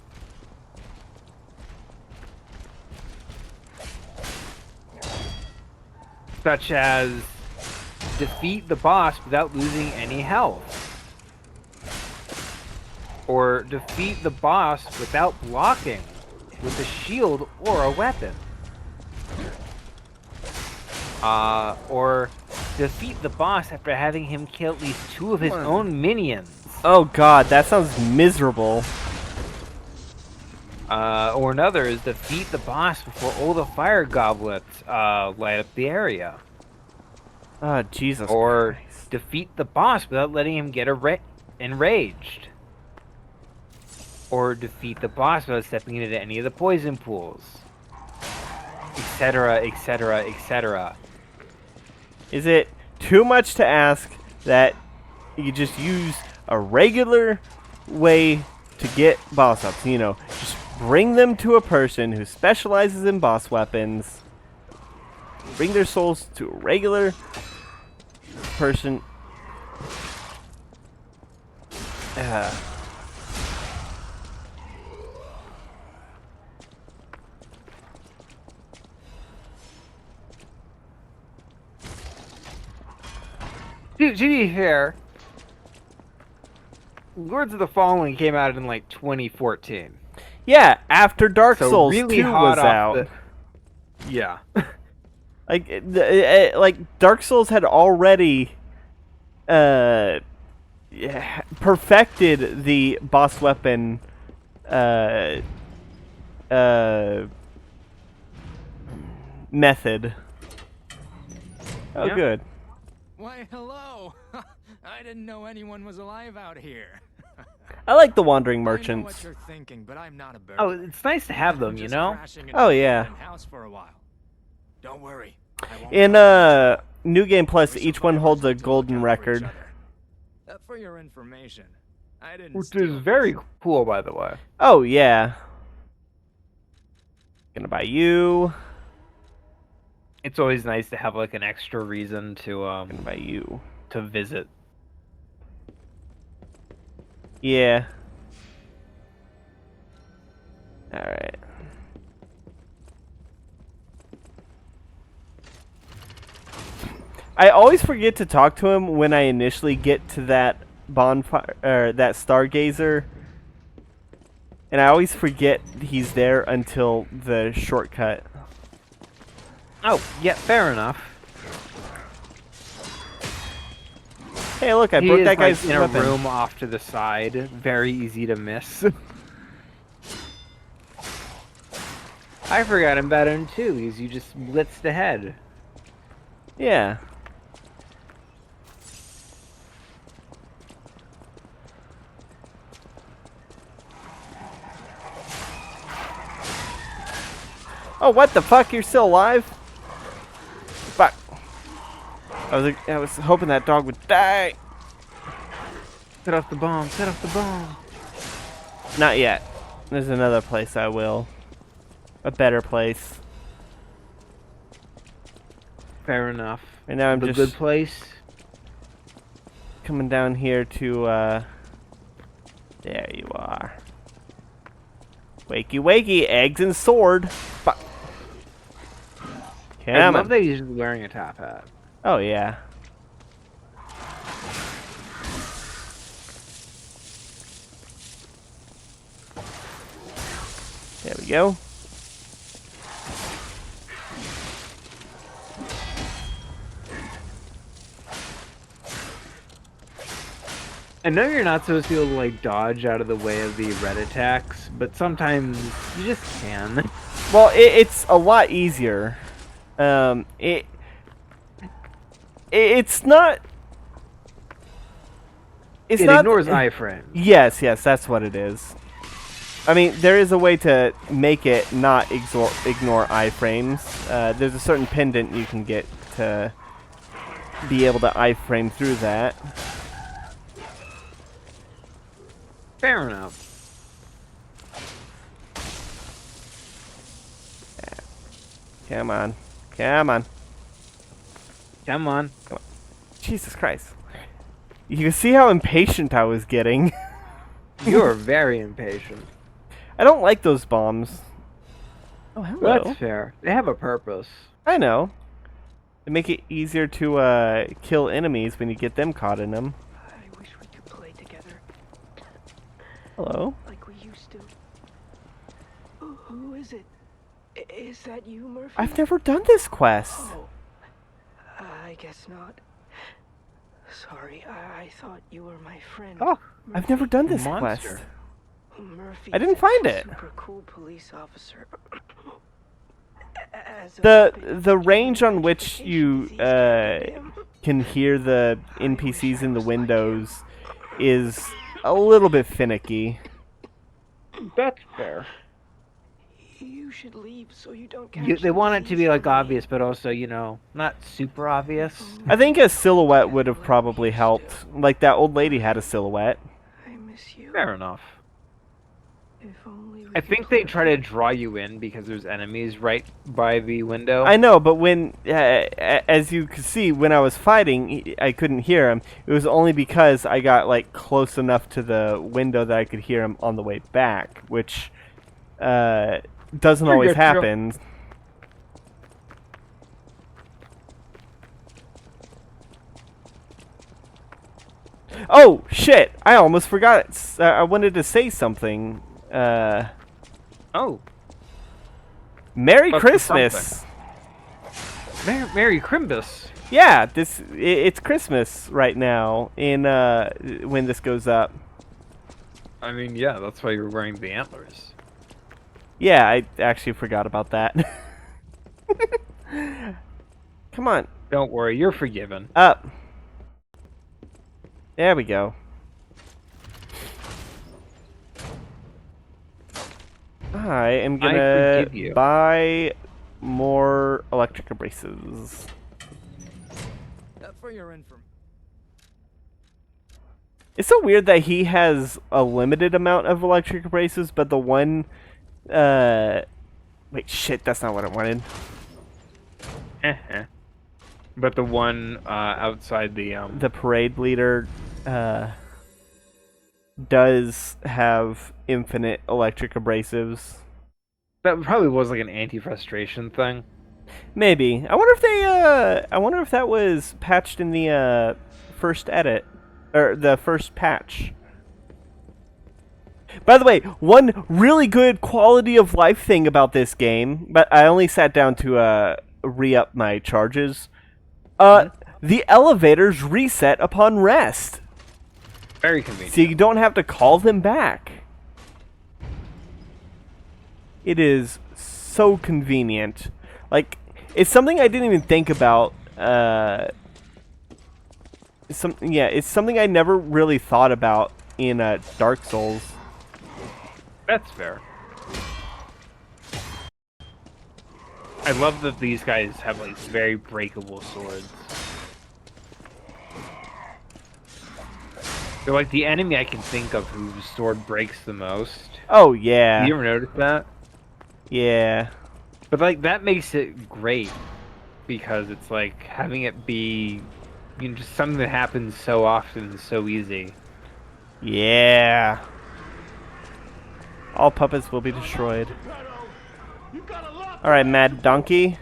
Such as defeat the boss without losing any health. Or defeat the boss without blocking with a shield or a weapon. Or defeat the boss after having him kill at least 2 of his own minions. Oh god, that sounds miserable. Or another is defeat the boss before all the fire goblets light up the area. Oh, Jesus Or Christ. defeat the boss without letting him get enraged. Or defeat the boss without stepping into any of the poison pools. Etc, etc, etc. Is it too much to ask that you just use a regular way to get boss ups? You know, just bring them to a person who specializes in boss weapons. Bring their souls to a regular person. To be fair, Lords of the Fallen came out in like 2014. Yeah, after Dark So Souls really 2 hot was off out. Yeah. Like Dark Souls had already perfected the boss weapon method. Oh, Yeah. good. Why, hello! I didn't know anyone was alive out here. I like the Wandering I know what Merchants. you're thinking, but I'm not a bird. Oh, it's nice to have them, I'm you just know? crashing in Oh, an yeah. abandoned house for a while. Don't worry. I won't In bother New Game Plus, you. We each should one play holds a ours to look golden out for each record. other. For your information, I didn't Which steal is very this. cool, by the way. Oh yeah. Gonna buy you. It's always nice to have like an extra reason Gonna buy you. to visit. Yeah. Alright. I always forget to talk to him when I initially get to that bonfire, or that stargazer. And I always forget he's there until the shortcut. Oh, yeah, fair enough. Hey, Hey, look, I He broke is, that guy's like, in weapon. a room off to the side. Very easy to miss. I forgot about him too, because you just blitzed ahead. Yeah. Oh, what the fuck? You're still alive? Fuck. I was hoping that dog would die. Set off the bomb, set off the bomb. Not yet. There's another place I will. A better place. Fair enough. And now I'm The just good place. coming down here to, there you are. Wakey wakey, eggs and sword. Fuck. I Come love on. that he's wearing a top hat. Oh, yeah. There we go. I know you're not supposed to be able to, like, dodge out of the way of the red attacks, but sometimes you just can. Well, it's a lot easier. It's not. It's It not. ignores iframe. Yes, that's what it is. I mean, there is a way to make it not ignore iframes. There's a certain pendant you can get to be able to iframe through that. Fair enough. Come on. Come on. Come on. Jesus Christ. You can see how impatient I was getting. You're very impatient. I don't like those bombs. Oh, hello. That's fair. They have a purpose. I know. They make it easier to kill enemies when you get them caught in them. I wish we could play together Hello. like we used to. Who is it? Is that you, Murphy? I've never done this quest. Oh, I guess not. Sorry, I thought you were my friend. Oh, I've never done this Monster. quest. Murphy. I didn't find it. Super cool police officer. As a The range on which you education with these goddamn- can hear the NPCs in the windows is a little bit finicky. that's fair. You should leave so you don't catch They want it to be, disease like, from me. obvious, but also, you know, not super obvious. I think a silhouette would have probably helped. Like that old lady had a silhouette. I miss you. Fair enough. If only we I could think they play. try to draw you in because there's enemies right by the window. I know, but when, as you could see, when I was fighting, I couldn't hear him. It was only because I got like close enough to the window that I could hear him on the way back, which doesn't You're always good, Joe. happen. Oh shit! I almost forgot it. I wanted to say something. Oh, Merry What's the Christmas! Merry Crimbus. Yeah, it's Christmas right now in when this goes up. I mean, yeah, that's why you're wearing the antlers. Yeah, I actually forgot about that. Come on, Don't worry, you're forgiven. up. There we go. I am gonna forgive you. buy more electric abrasives. For your info. It's so weird that he has a limited amount of electric abrasives, but the one, wait, shit, that's not what I wanted. But the one outside The parade leader, does have infinite electric abrasives. that probably was like an anti-frustration thing. Maybe. I wonder if they, I wonder if that was patched in the, first edit. Or the first patch. By the way, one really good quality of life thing about this game, but I only sat down to re-up my charges. the elevators reset upon rest. Very convenient. So you don't have to call them back. It is so convenient. Like, it's something I didn't even think about. It's something I never really thought about in Dark Souls. That's fair. I love that these guys have like very breakable swords. They're like the enemy I can think of whose sword breaks the most. Oh yeah. You ever notice that? Yeah. But like that makes it great because it's like having it be, you know, just something that happens so often and so easy. Yeah. All puppets will be destroyed. Alright, Mad Donkey.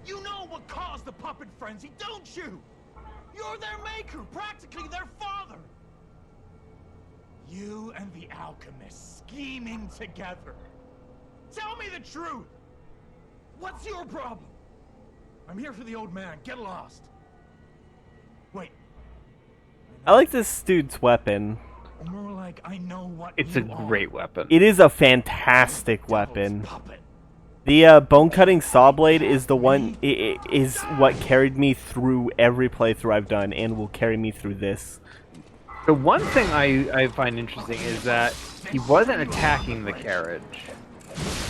You know what caused the puppet frenzy, don't you? You're their maker, practically their father. You and the alchemist scheming together. Tell me the truth. What's your problem? I'm here for the old man. Get lost. Wait. I like this dude's weapon. Or more like, I know what It's a you are. great weapon. It is a fantastic Devil's weapon. puppet. The bone-cutting saw blade is the one. Is what carried me through every playthrough I've done, and will carry me through this. The one thing I find interesting is that he wasn't attacking the carriage,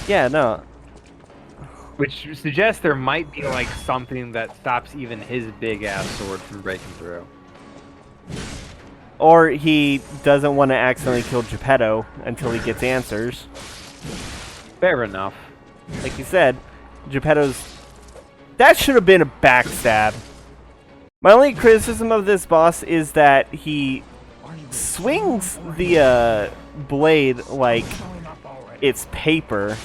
Yeah, no. which suggests there might be like something that stops even his big ass sword from breaking through. Or he doesn't want to accidentally kill Geppetto until he gets answers. Fair enough. Like you said, Geppetto's... That should have been a backstab. My only criticism of this boss is that he swings the blade like it's paper.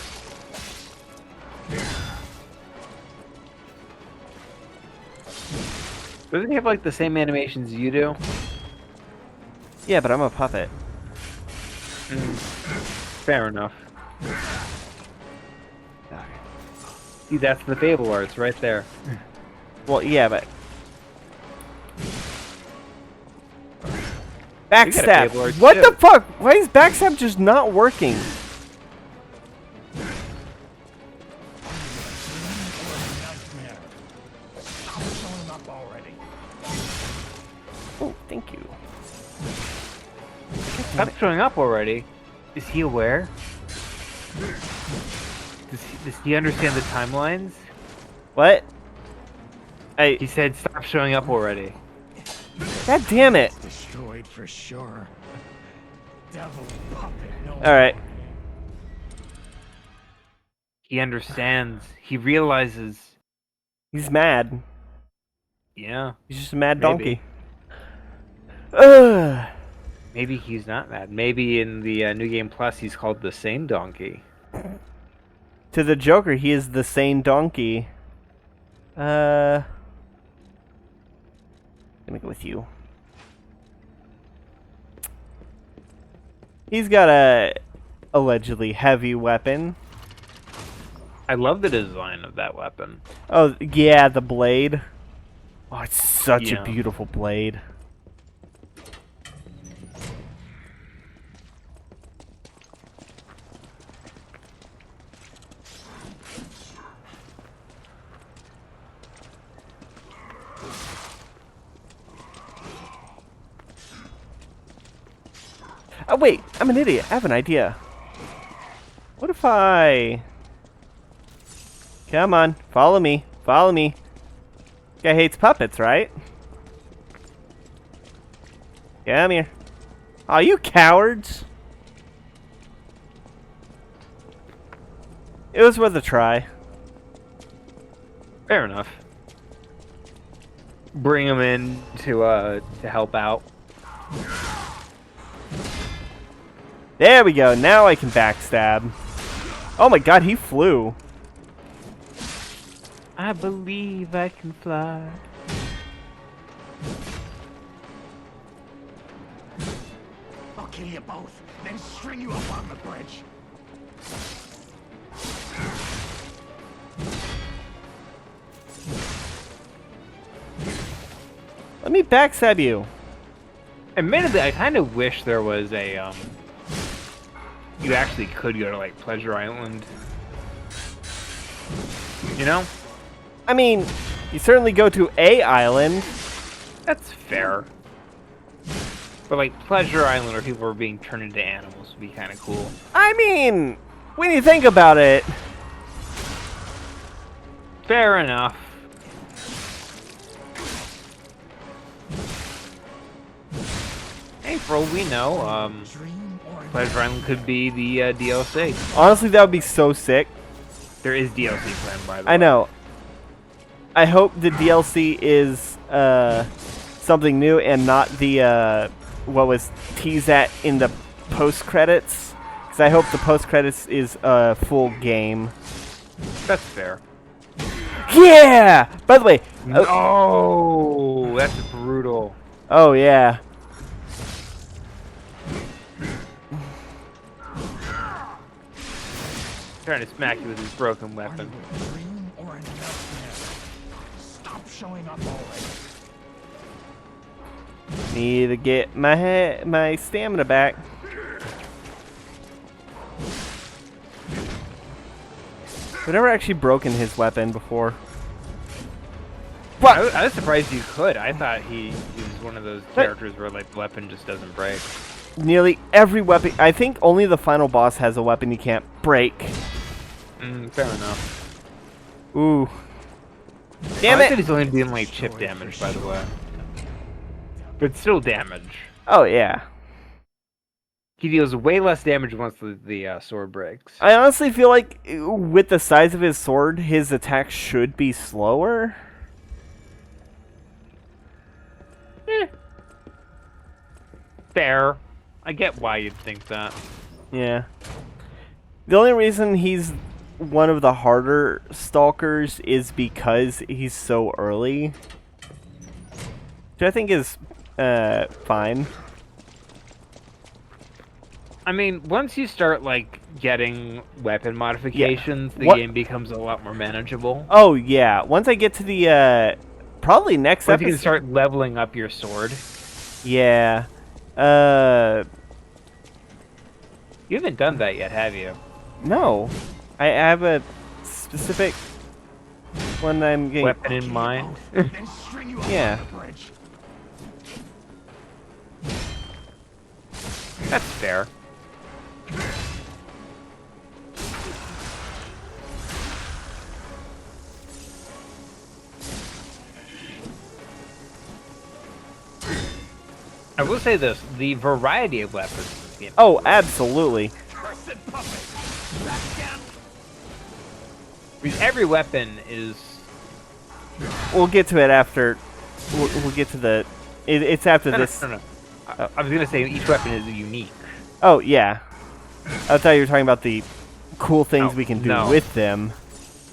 Doesn't he have like the same animations you do? Yeah, but I'm a puppet. Fair enough. See, that's the Fable arts right there. Well, yeah, but... got a Backstab! Fable arts What too. the fuck? Why is backstab just not working? Nightmare. Stop showing up already. Oh, thank you. Stop showing up already. Is he aware? Does he understand the timelines? What? He said, "Stop showing up already." God damn it! Destroyed for sure. Devil puppet. No. Alright. He understands. He realizes. He's mad. Yeah. He's just a mad Maybe. donkey. Ugh. Maybe he's not mad. Maybe in the New Game Plus, he's called the Sane Donkey. To the Joker, he is the sane donkey. Gonna go with you. He's got a allegedly heavy weapon. I love the design of that weapon. Oh, yeah, the blade. Oh, it's such Yeah. a beautiful blade. Oh, wait, I'm an idiot. I have an idea. What if I... Come on, follow me. Follow me. Guy hates puppets, right? Come here. Aw, you cowards. It was worth a try. Fair enough. Bring him in to help out. There we go. Now I can backstab. Oh my god, he flew. I believe I can fly. I'll kill you both, then string you up on the bridge. Let me backstab you. Admittedly, I kind of wish there was a, you actually could go to, like, Pleasure Island. You know? I mean, you certainly go to a island. That's fair. But, like, Pleasure Island where people are being turned into animals would be kind of cool. I mean, when you think about it. Fair enough. Hey, for all we know, Pleasure Island could be the DLC. Honestly, that would be so sick. There is DLC planned, by the way. I know. I hope the DLC is something new and not the what was teased at in the post credits. Because I hope the post credits is a full game. That's fair. Yeah. By the way. Oh, that's brutal. Oh yeah. Trying to smack you with his broken weapon. Are you a dream or a nightmare? Stop showing up already. Need to get my stamina back. I've never actually broken his weapon before. What? I was surprised you could. I thought he was one of those characters where like the weapon just doesn't break. Nearly every weapon. I think only the final boss has a weapon you can't break. Fair enough. Ooh. Damn I it! said he's only doing like chip damage, by the way. But still damage. Oh yeah. He deals way less damage once the sword breaks. I honestly feel like with the size of his sword, his attack should be slower. Fair. I get why you'd think that. Yeah. The only reason he's one of the harder stalkers is because he's so early. Which I think is fine. I mean, once you start like getting weapon modifications, the What- game becomes a lot more manageable. Oh yeah. Once I get to the probably next Once you episode. can start leveling up your sword. Yeah. You haven't done that yet, have you? No. I have a specific one I'm getting. Weapon in mind. Then string you up Yeah. on the bridge. That's fair. I will say this, the variety of weapons in this game. Oh, absolutely. Cursed puppet! Back down! Because every weapon is... We'll get to it after. We'll get to the. It's after No, this. no. I was going to say each weapon is unique. Oh yeah. I thought you were talking about the cool things Oh, we can do no. with them.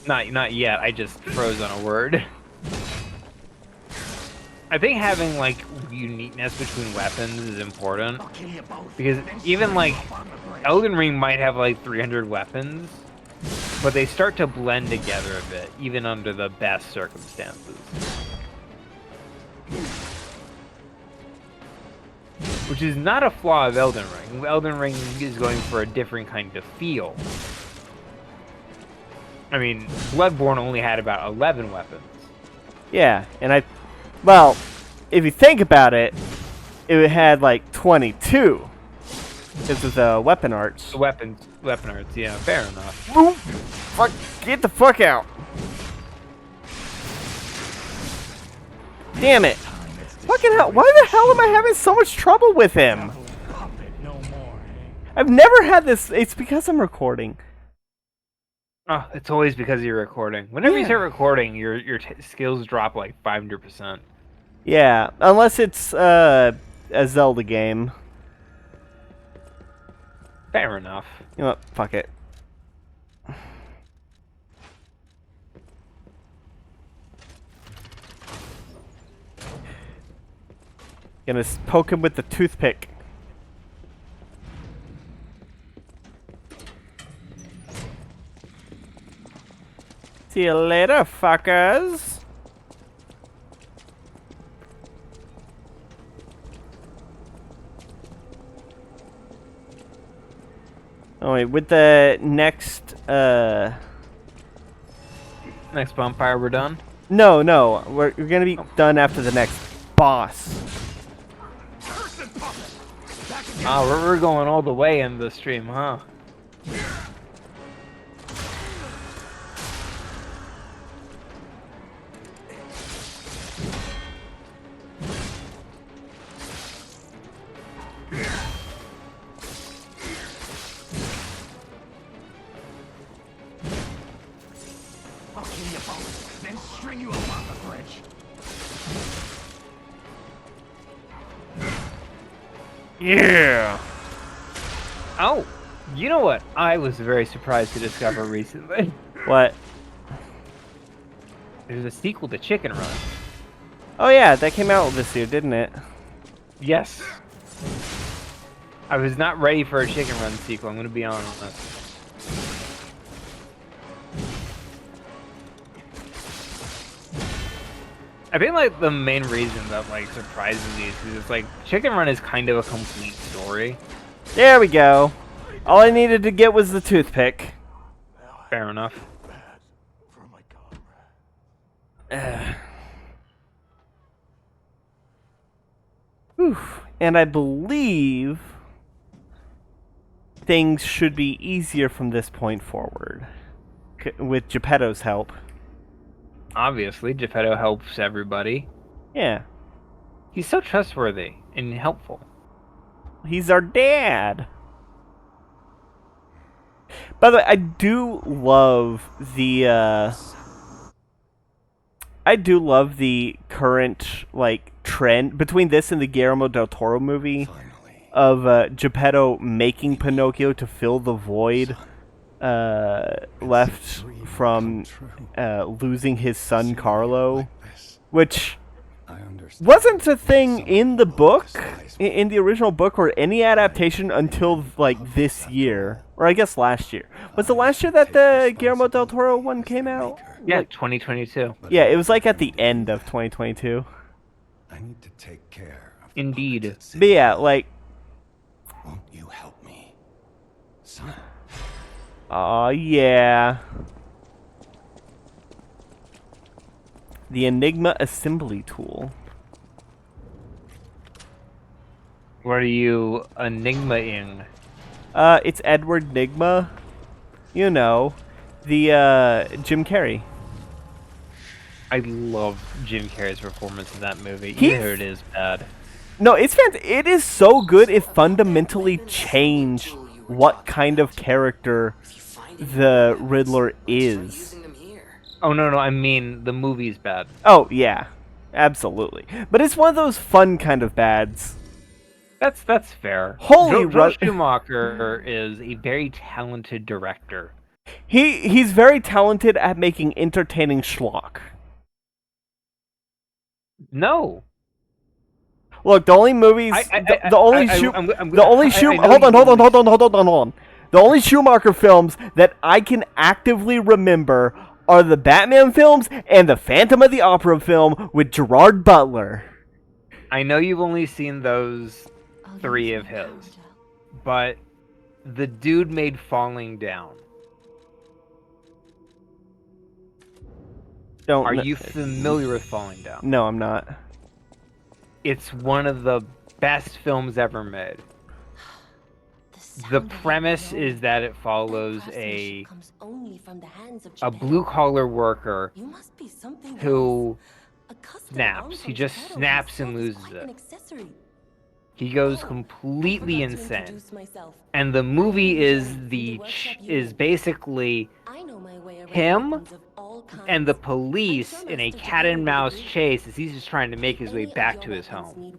Not yet, I just froze on a word. I think having, like, uniqueness between weapons is important. I'll kill you both. Because then even, string like, you up on the bridge. Elden Ring might have, like, 300 weapons, but they start to blend together a bit, even under the best circumstances. Which is not a flaw of Elden Ring. Elden Ring is going for a different kind of feel. I mean, Bloodborne only had about 11 weapons. Yeah, and well, if you think about it, it had like 22. This is weapon arts. Weapon arts, yeah, fair enough. Ooh, fuck! Get the fuck out! Damn it! Fucking hell! Why the hell am I having so much trouble with him? Puppet no more, eh? I've never had this. It's because I'm recording. Oh, it's always because you're recording. Whenever you Yeah. start recording, your skills drop like 500%. Yeah, unless it's a Zelda game. Fair enough. You know what? Fuck it. Gonna poke him with the toothpick. See you later, fuckers. Oh wait, with the next Next bonfire, we're done. no, we're gonna be done after the next boss. We're going all the way in the stream, huh? I'll kill you both, then string you up on the bridge. Yeah. Oh, you know what? I was very surprised to discover recently. What? There's a sequel to Chicken Run. Oh yeah, that came out this year, didn't it? Yes. I was not ready for a Chicken Run sequel, I'm gonna be honest. I think like the main reason that like surprises me is because it's like Chicken Run is kind of a complete story. There we go. All I needed to get was the toothpick. Fair enough. For my comrade. Oof. And I believe things should be easier from this point forward, with Geppetto's help. Obviously, Geppetto helps everybody. Yeah. He's so trustworthy and helpful. He's our dad. By the way, I do love the current like trend between this and the Guillermo del Toro movie of Geppetto making Pinocchio to fill the void left from losing his son Carlo, which wasn't a thing in the book, in the original book or any adaptation until like this year, or I guess last year. Was it last year that the Guillermo del Toro one came out? Yeah, Like, 2022. yeah, it was like at the end of 2022. I need to take care of Indeed. But yeah, like, Won't you help me, son? aw, yeah. The Enigma assembly tool. What are you enigma-ing? It's Edward Nigma. You know, the Jim Carrey. I love Jim Carrey's performance in that movie. He's- Even though it is bad. No, it's it is so good. It fundamentally changed what kind of character the Riddler is. Using them here. Oh no, I mean the movie's bad. Oh yeah, absolutely. But it's one of those fun kind of bads. That's fair. Holy Joe Ru- Schumacher is a very talented director. He's very talented at making entertaining schlock. No. Look, the only movies, the only The only Schumacher films that I can actively remember are the Batman films and the Phantom of the Opera film with Gerard Butler. I know you've only seen those 3 of his, but the dude made Falling Down. Are you familiar with Falling Down? No, I'm not. It's one of the best films ever made. The premise is that it follows a blue-collar worker who snaps. He just snaps and loses it. He goes completely insane. And the movie is basically him and the police in a cat and mouse chase as he's just trying to make his way back to his home.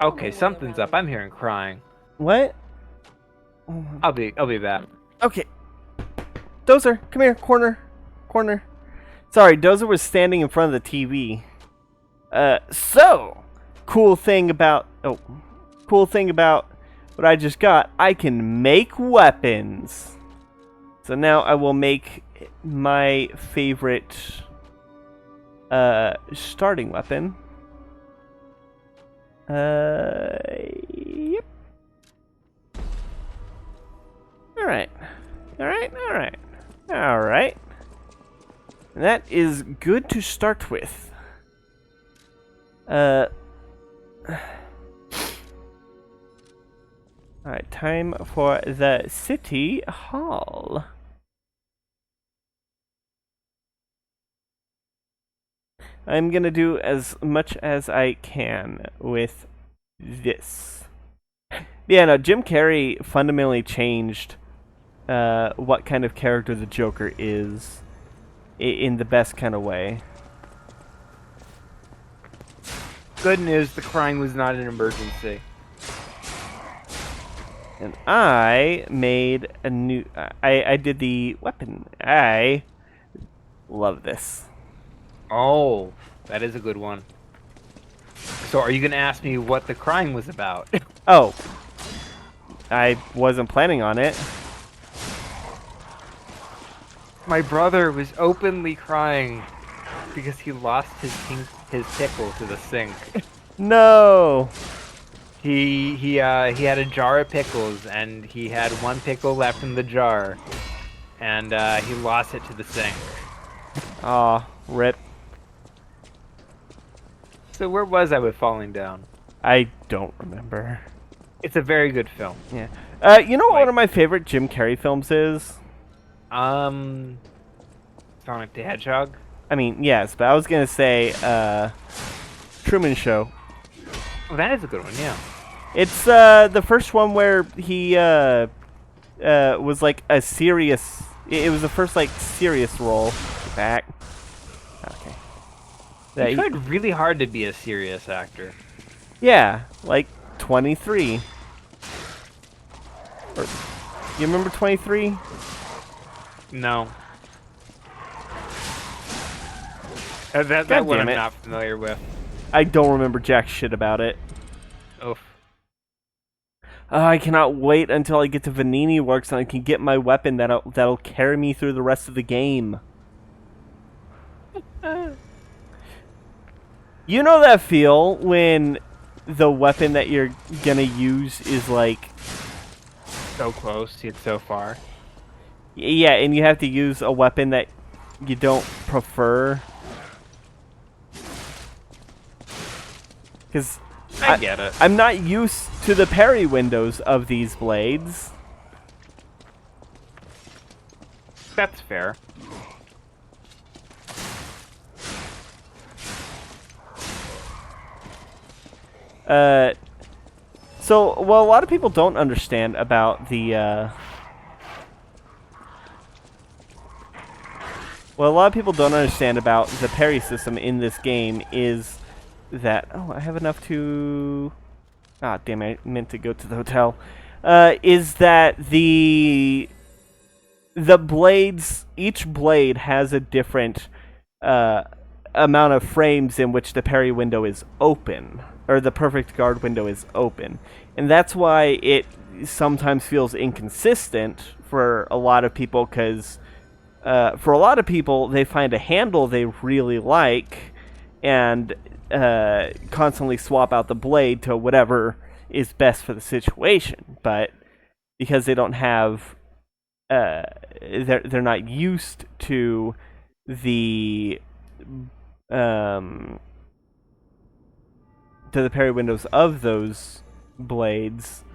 Okay, something's up. I'm hearing crying. What? I'll be back. Okay. Dozer, come here. Corner. Sorry, Dozer was standing in front of the TV. Cool thing about what I just got, I can make weapons. So now I will make my favorite starting weapon. Yep. Alright. Alright, alright. Alright. That is good to start with. Alright, time for the city hall. I'm gonna do as much as I can with this. Yeah, no, Jim Carrey fundamentally changed what kind of character the Joker is in the best kind of way. Good news, the crying was not an emergency. And I made a new... I did the weapon. I love this. Oh, that is a good one. So are you going to ask me what the crying was about? Oh. I wasn't planning on it. My brother was openly crying because he lost his pickle to the sink. No! He had a jar of pickles, and he had one pickle left in the jar, and he lost it to the sink. Aw, rip. So where was I with Falling Down? I don't remember. It's a very good film. Yeah. You know what one of my favorite Jim Carrey films is? Sonic the Hedgehog? I mean, yes, but I was gonna say, Truman Show. Oh, that is a good one, yeah. It's, the first one where he, was like a serious... It was the first, like, serious role. Back. Okay. He tried really hard to be a serious actor. Yeah, like 23. Or, you remember 23? No. That one I'm not familiar with. I don't remember jack shit about it. Oof. I cannot wait until I get to Vanini Works and I can get my weapon that'll carry me through the rest of the game. You know that feel when the weapon that you're gonna use is like... So close, yet so far. Yeah, and you have to use a weapon that you don't prefer. Because I get it. I'm not used to the parry windows of these blades. That's fair. So, well, a lot of people don't understand about the, Well, a lot of people don't understand about the parry system in this game is that... Oh, I have enough to... Ah, damn it, I meant to go to the hotel. Is that the blades... Each blade has a different amount of frames in which the parry window is open. Or the perfect guard window is open. And that's why it sometimes feels inconsistent for a lot of people, because... for a lot of people, they find a handle they really like and constantly swap out the blade to whatever is best for the situation. But because they don't have, they're not used to the parry windows of those blades.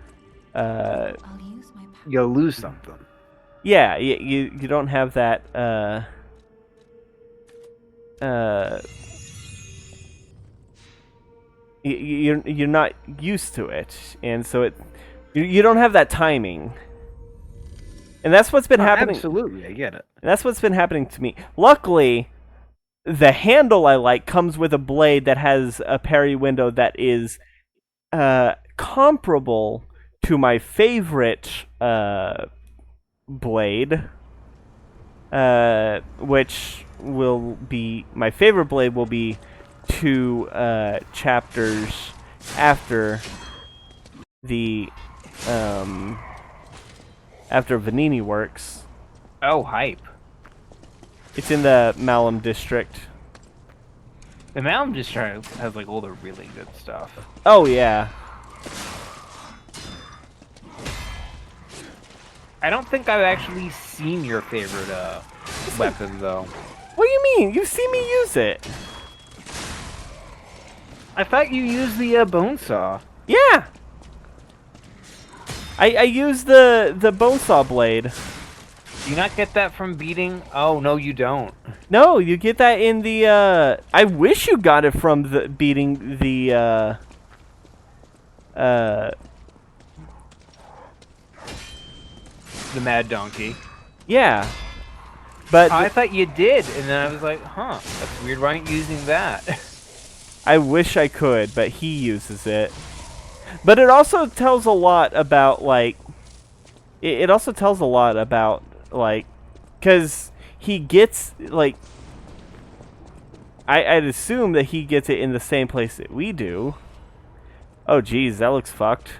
You'll lose something. Yeah, you don't have that, you're not used to it, and so you don't have that timing. And that's what's been happening. Absolutely, I get it. And that's what's been happening to me. Luckily, the handle I like comes with a blade that has a parry window that is, comparable to my favorite, blade, which will be my favorite blade will be 2 chapters after the after Vanini Works. Oh, hype! It's in the Malum district. The Malum district has like all the really good stuff. Oh yeah. I don't think I've actually seen your favorite weapon though. What do you mean? You've seen me use it. I thought you used the bone saw. Yeah. I use the bone saw blade. Do you not get that from beating? Oh no, you don't. No, you get that in the. I wish you got it from the beating the. The Mad Donkey. Yeah. But I thought you did, and then I was like, huh, that's weird. Why aren't you using that? I wish I could, but he uses it. But it also tells a lot about, like... It also tells a lot about, like... Because he gets, like... I'd assume that he gets it in the same place that we do. Oh, geez, that looks fucked.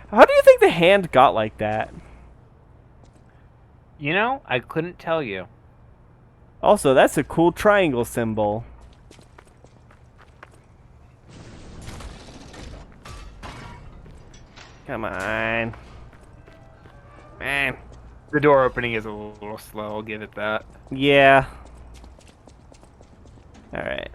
How do you think the hand got like that? You know, I couldn't tell you. Also, that's a cool triangle symbol. Come on. Man. The door opening is a little slow, I'll give it that. Yeah. Alright.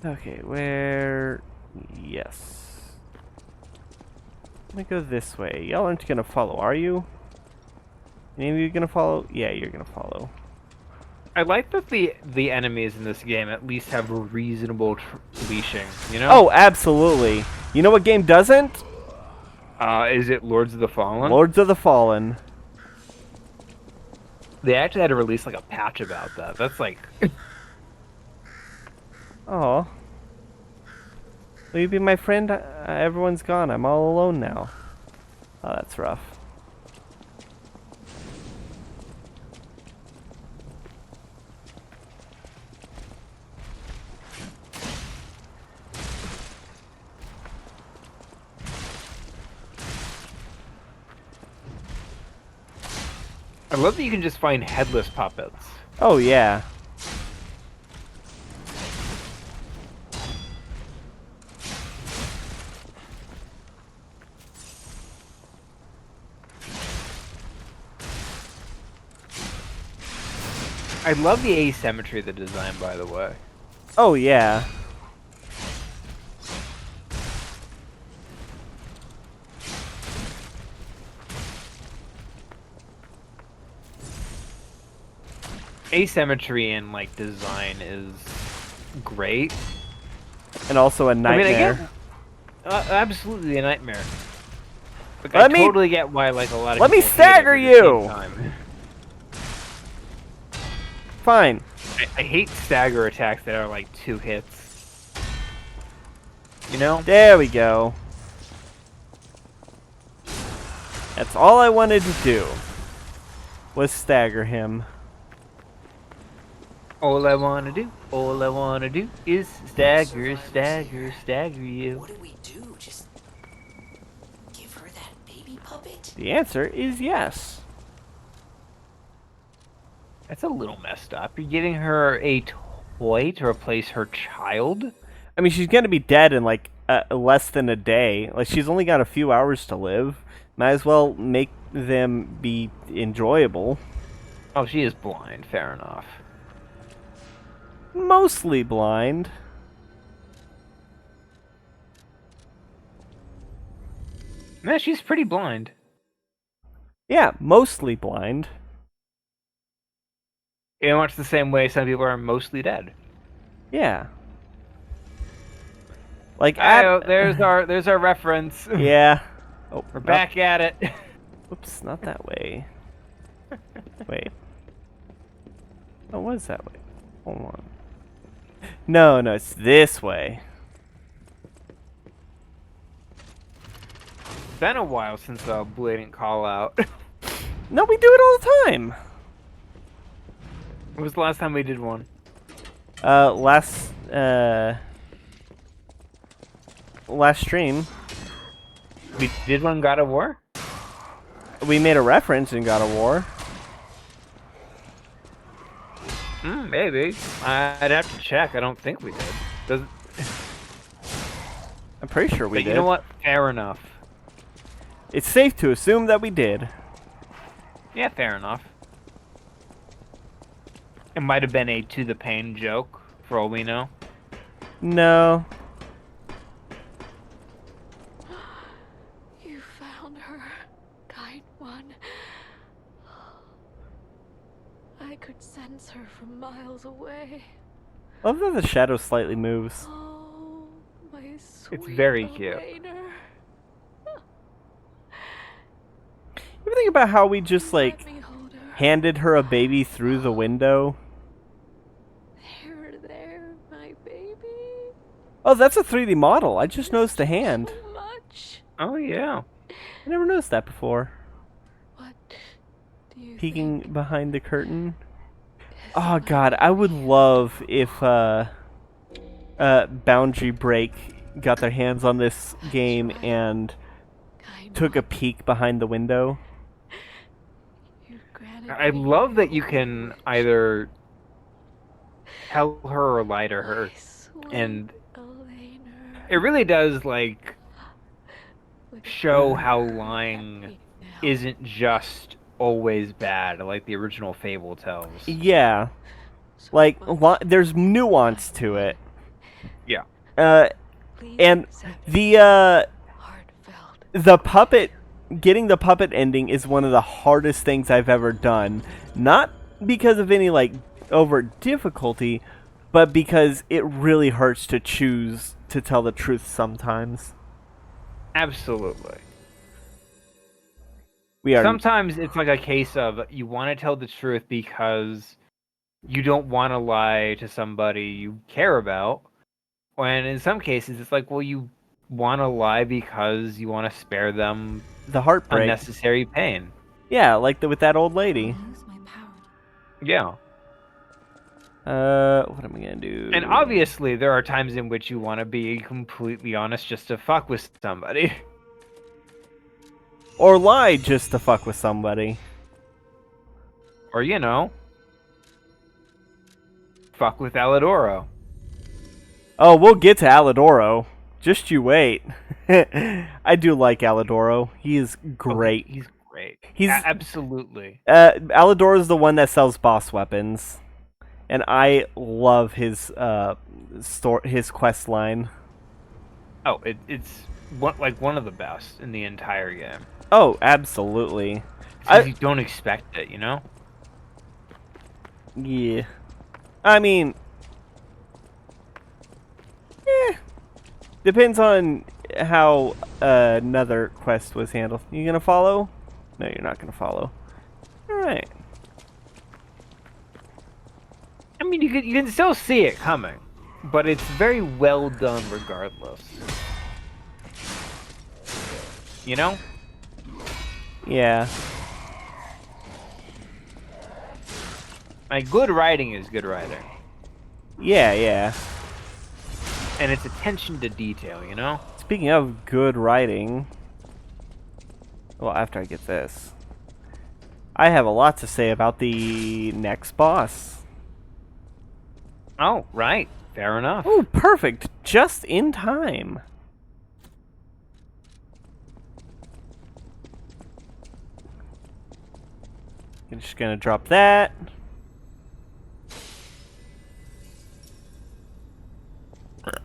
Okay, where... Yes. I'm gonna go this way. Y'all aren't gonna follow, are you? Any of you gonna follow? Yeah, you're gonna follow. I like that the enemies in this game at least have a reasonable leashing, you know? Oh, absolutely. You know what game doesn't? Is it Lords of the Fallen? Lords of the Fallen. They actually had to release like a patch about that. That's like... Oh. Will you be my friend? Everyone's gone. I'm all alone now. Oh, that's rough. I love that you can just find headless puppets. Oh, yeah. I love the asymmetry of the design, by the way. Oh, yeah. Asymmetry in like design is great. And also a nightmare. Absolutely a nightmare. Like, Let I me- totally get why like a lot of let me people hate it, stagger but at the same you! time- Fine. I hate stagger attacks that are like 2 hits. You know? There we go. That's all I wanted to do. Was stagger him. All I wanna do is stagger, stagger, stagger you. What do we do? Just give her that baby puppet? The answer is yes. That's a little messed up. You're giving her a toy to replace her child? I mean, she's gonna be dead in like less than a day. Like, she's only got a few hours to live. Might as well make them be enjoyable. Oh, she is blind. Fair enough. Mostly blind. Man, she's pretty blind. Yeah, mostly blind. In much the same way some people are mostly dead. Yeah. Like, There's our reference. Yeah. Oh, We're back at it. Oops, not that way. Wait. Oh, what is that way? Hold on. No, it's this way. It's been a while since a blatant call out. No, we do it all the time. When was the last time we did one? Last stream. We did one God of War? We made a reference in God of War. Maybe. I'd have to check. I don't think we did. Does I'm pretty sure we But did. you know what? Fair enough. It's safe to assume that we did. Yeah, fair enough. It might have been a to the pain joke, for all we know. No. You found her, kind one. I could sense her from miles away. Love that the shadow slightly moves. Oh, my sweet It's very cute. Elena. You ever think about how we just, like, Let me hold her. handed her a baby through the window? There, my baby. Oh, that's a 3D model. I just noticed the hand. So much. Oh, yeah. I never noticed that before. What do you Peeking think? behind the curtain. is Oh my god, I would love if Boundary Break got their hands on this game and kind took a one? peek behind the window. You granted I me love that my you can either tell her or lie to her. sweet And Elena. it really does, like, Look at show her. how Look at lying me now. isn't just always bad, like the original Fable tells. Yeah, So like, much. there's nuance to it. Yeah. Please And accept the, heartfelt. the puppet, getting the puppet ending is one of the hardest things I've ever done. Not because of any, like, over difficulty, but because it really hurts to choose to tell the truth sometimes. Absolutely. We are Sometimes it's like a case of you want to tell the truth because you don't want to lie to somebody you care about. When in some cases it's like, well, you want to lie because you want to spare them the heartbreak. unnecessary pain. Yeah, like with that old lady. Lose my power. Yeah. What am I gonna do? And obviously there are times in which you want to be completely honest just to fuck with somebody. Or lie just to fuck with somebody. Or, you know, fuck with Alidoro. Oh, we'll get to Alidoro. Just you wait. I do like Alidoro. He is great. He's great. He's- absolutely. Alidoro is the one that sells boss weapons, and I love his his quest line. Oh, it's one of the best in the entire game. Oh, absolutely. Because you don't expect it, you know? Yeah. I mean, depends on how another quest was handled. You gonna follow? No, you're not gonna follow. All right. I mean, you can still see it coming, but it's very well done regardless. You know? Yeah. Like, good writing is good writing. Yeah, yeah. And it's attention to detail, you know? Speaking of good writing, well, after I get this, I have a lot to say about the next boss. Oh, right. Fair enough. Oh, perfect. Just in time. I'm just gonna drop that.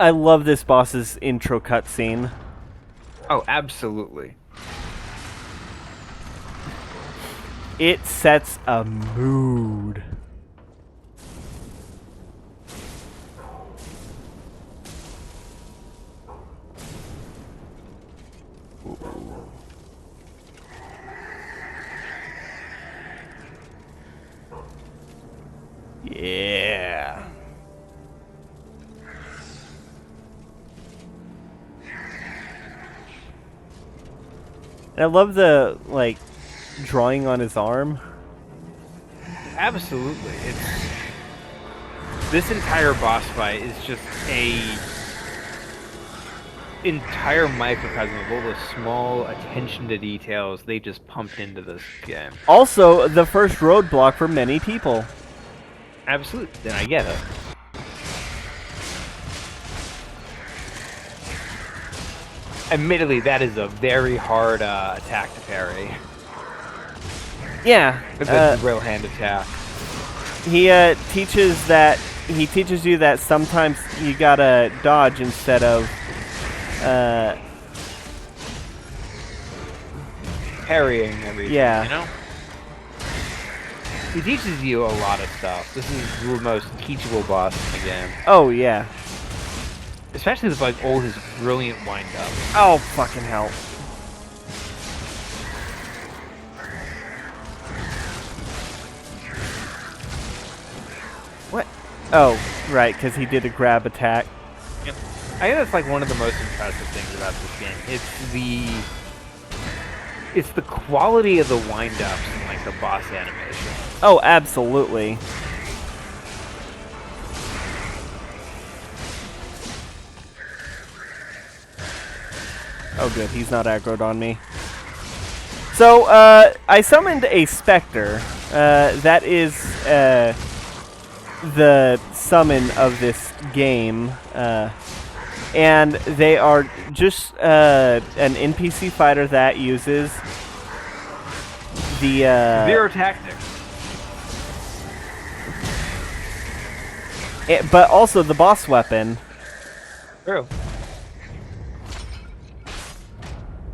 I love this boss's intro cutscene. Oh, absolutely. It sets a mood. Yeah. And I love the, like, drawing on his arm. Absolutely. This entire boss fight is just a entire microcosm of all the small attention to details they just pumped into this game. Also, the first roadblock for many people. Absolutely. Then I get it. Admittedly, that is a very hard attack to parry. Yeah. That's a real hand attack. He teaches you that sometimes you gotta dodge instead of Parrying everything. Yeah. You know. He teaches you a lot of stuff. This is the most teachable boss in the game. Oh yeah. Especially with like all his brilliant wind-up. Oh fucking hell. What? Oh, right, because he did a grab attack. Yep. I think that's like one of the most impressive things about this game. It's the quality of the wind-ups and like the boss animation. Oh, absolutely. Oh good, he's not aggroed on me. So, I summoned a Spectre. That is, the summon of this game. And they are just, an NPC fighter that uses the, Zero tactics. but also the boss weapon. True.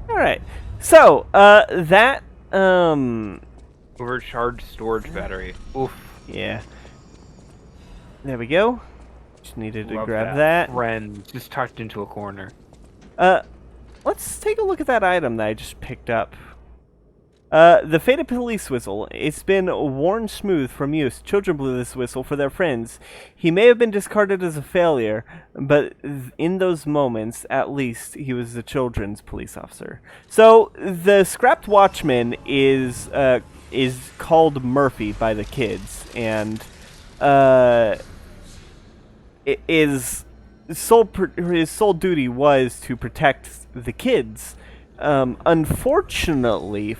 Alright. So, that, Overcharged storage battery. Oof. yeah. There we go. Just needed to Love grab that. Friend just tucked into a corner. Let's take a look at that item that I just picked up. The faded police whistle. It's been worn smooth from use. Children blew this whistle for their friends. He may have been discarded as a failure, but in those moments, at least, he was the children's police officer. So, the scrapped watchman is called Murphy by the kids, and his sole duty was to protect the kids. Unfortunately,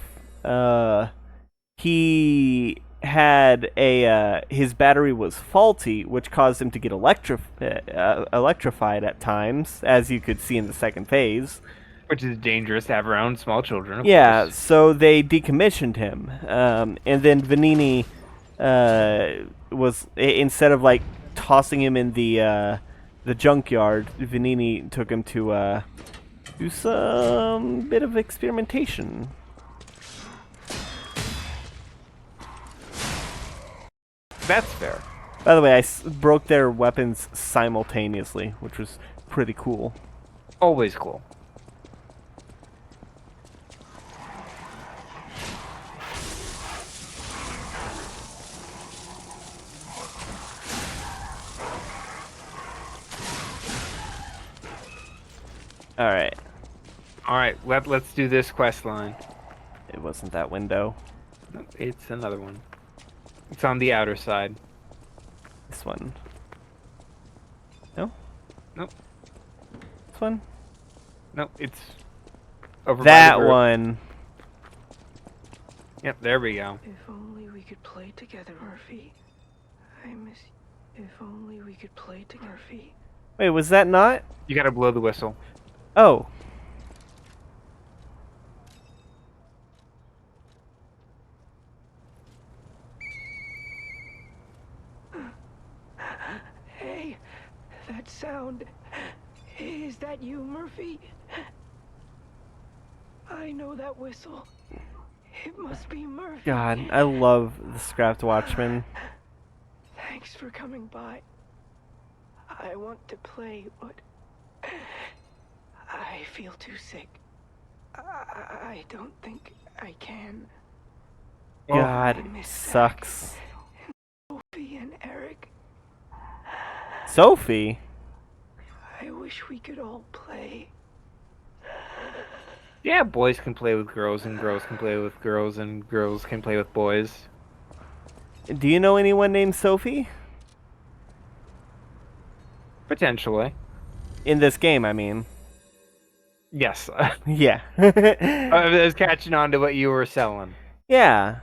he had his battery was faulty, which caused him to get electrified at times, as you could see in the second phase. Which is dangerous to have around small children. Of Yeah, course. so they decommissioned him, and then Vanini was, instead of like tossing him in the junkyard, Vanini took him to do some bit of experimentation. That's fair. By the way, I broke their weapons simultaneously, which was pretty cool. Always cool. Alright. Alright, let's do this quest line. It wasn't that window. No, it's another one. It's on the outer side. This one. No? Nope. This one? Nope, it's over by That the group. one. Yep, there we go. If only we could play together, Murphy. I miss you. If only we could play together, Murphy. Wait, was that not? You gotta blow the whistle. Oh. Hey, that sound. Is that you, Murphy? I know that whistle. It must be Murphy. God, I love the Scrapped Watchman. Thanks for coming by. I want to play, but I feel too sick. I don't think I can. God, I it miss sucks. Sophie and Eric. Sophie? I wish we could all play. Yeah, boys can play with girls, and girls can play with girls, and girls can play with boys. Do you know anyone named Sophie? Potentially. In this game, I mean. Yes. Yeah. I was catching on to what you were selling. Yeah.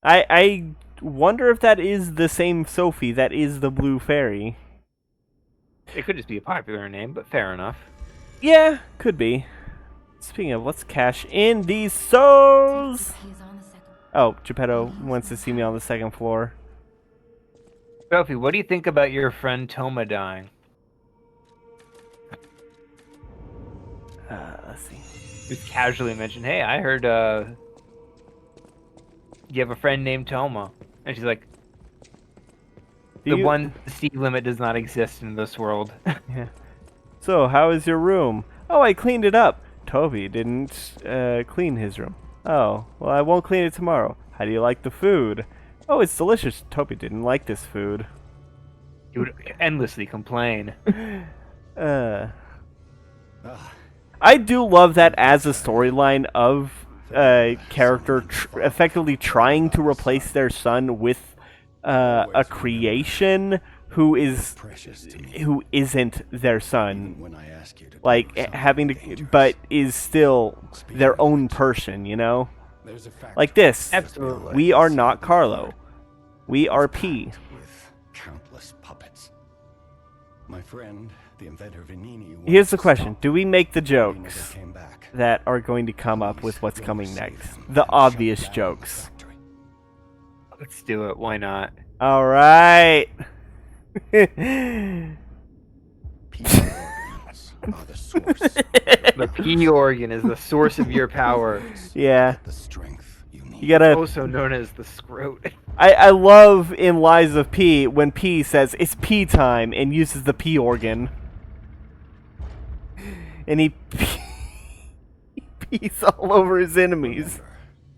I wonder if that is the same Sophie that is the blue fairy. It could just be a popular name, but fair enough. Yeah, could be. Speaking of, let's cash in these souls. He is on the second. Oh, Geppetto wants to see me on the second floor. Sophie, what do you think about your friend Toma dying? Let's see. Just casually mentioned, hey, I heard you have a friend named Toma. And she's like, the one speed limit does not exist in this world. Yeah. So, how is your room? Oh, I cleaned it up. Toby didn't clean his room. Oh, well, I won't clean it tomorrow. How do you like the food? Oh, it's delicious. Toby didn't like this food. He would endlessly complain. I do love that as a storyline of a character effectively trying to replace their son with a creation who isn't their son, like having to, but is still their own person, you know, like this. Absolutely. We are not Carlo. We are P. With countless puppets. My friend, the inventor Venini. Here's the question: do we make the jokes that are going to come up with what's coming next? The obvious jokes. Let's do it. Why not? All right. P organs are the source. The P organ is the source of your power. Yeah. The strength you need. You gotta. Also known as the scrote. I love in Lies of P when P says it's P time and uses the P organ. And he pees all over his enemies.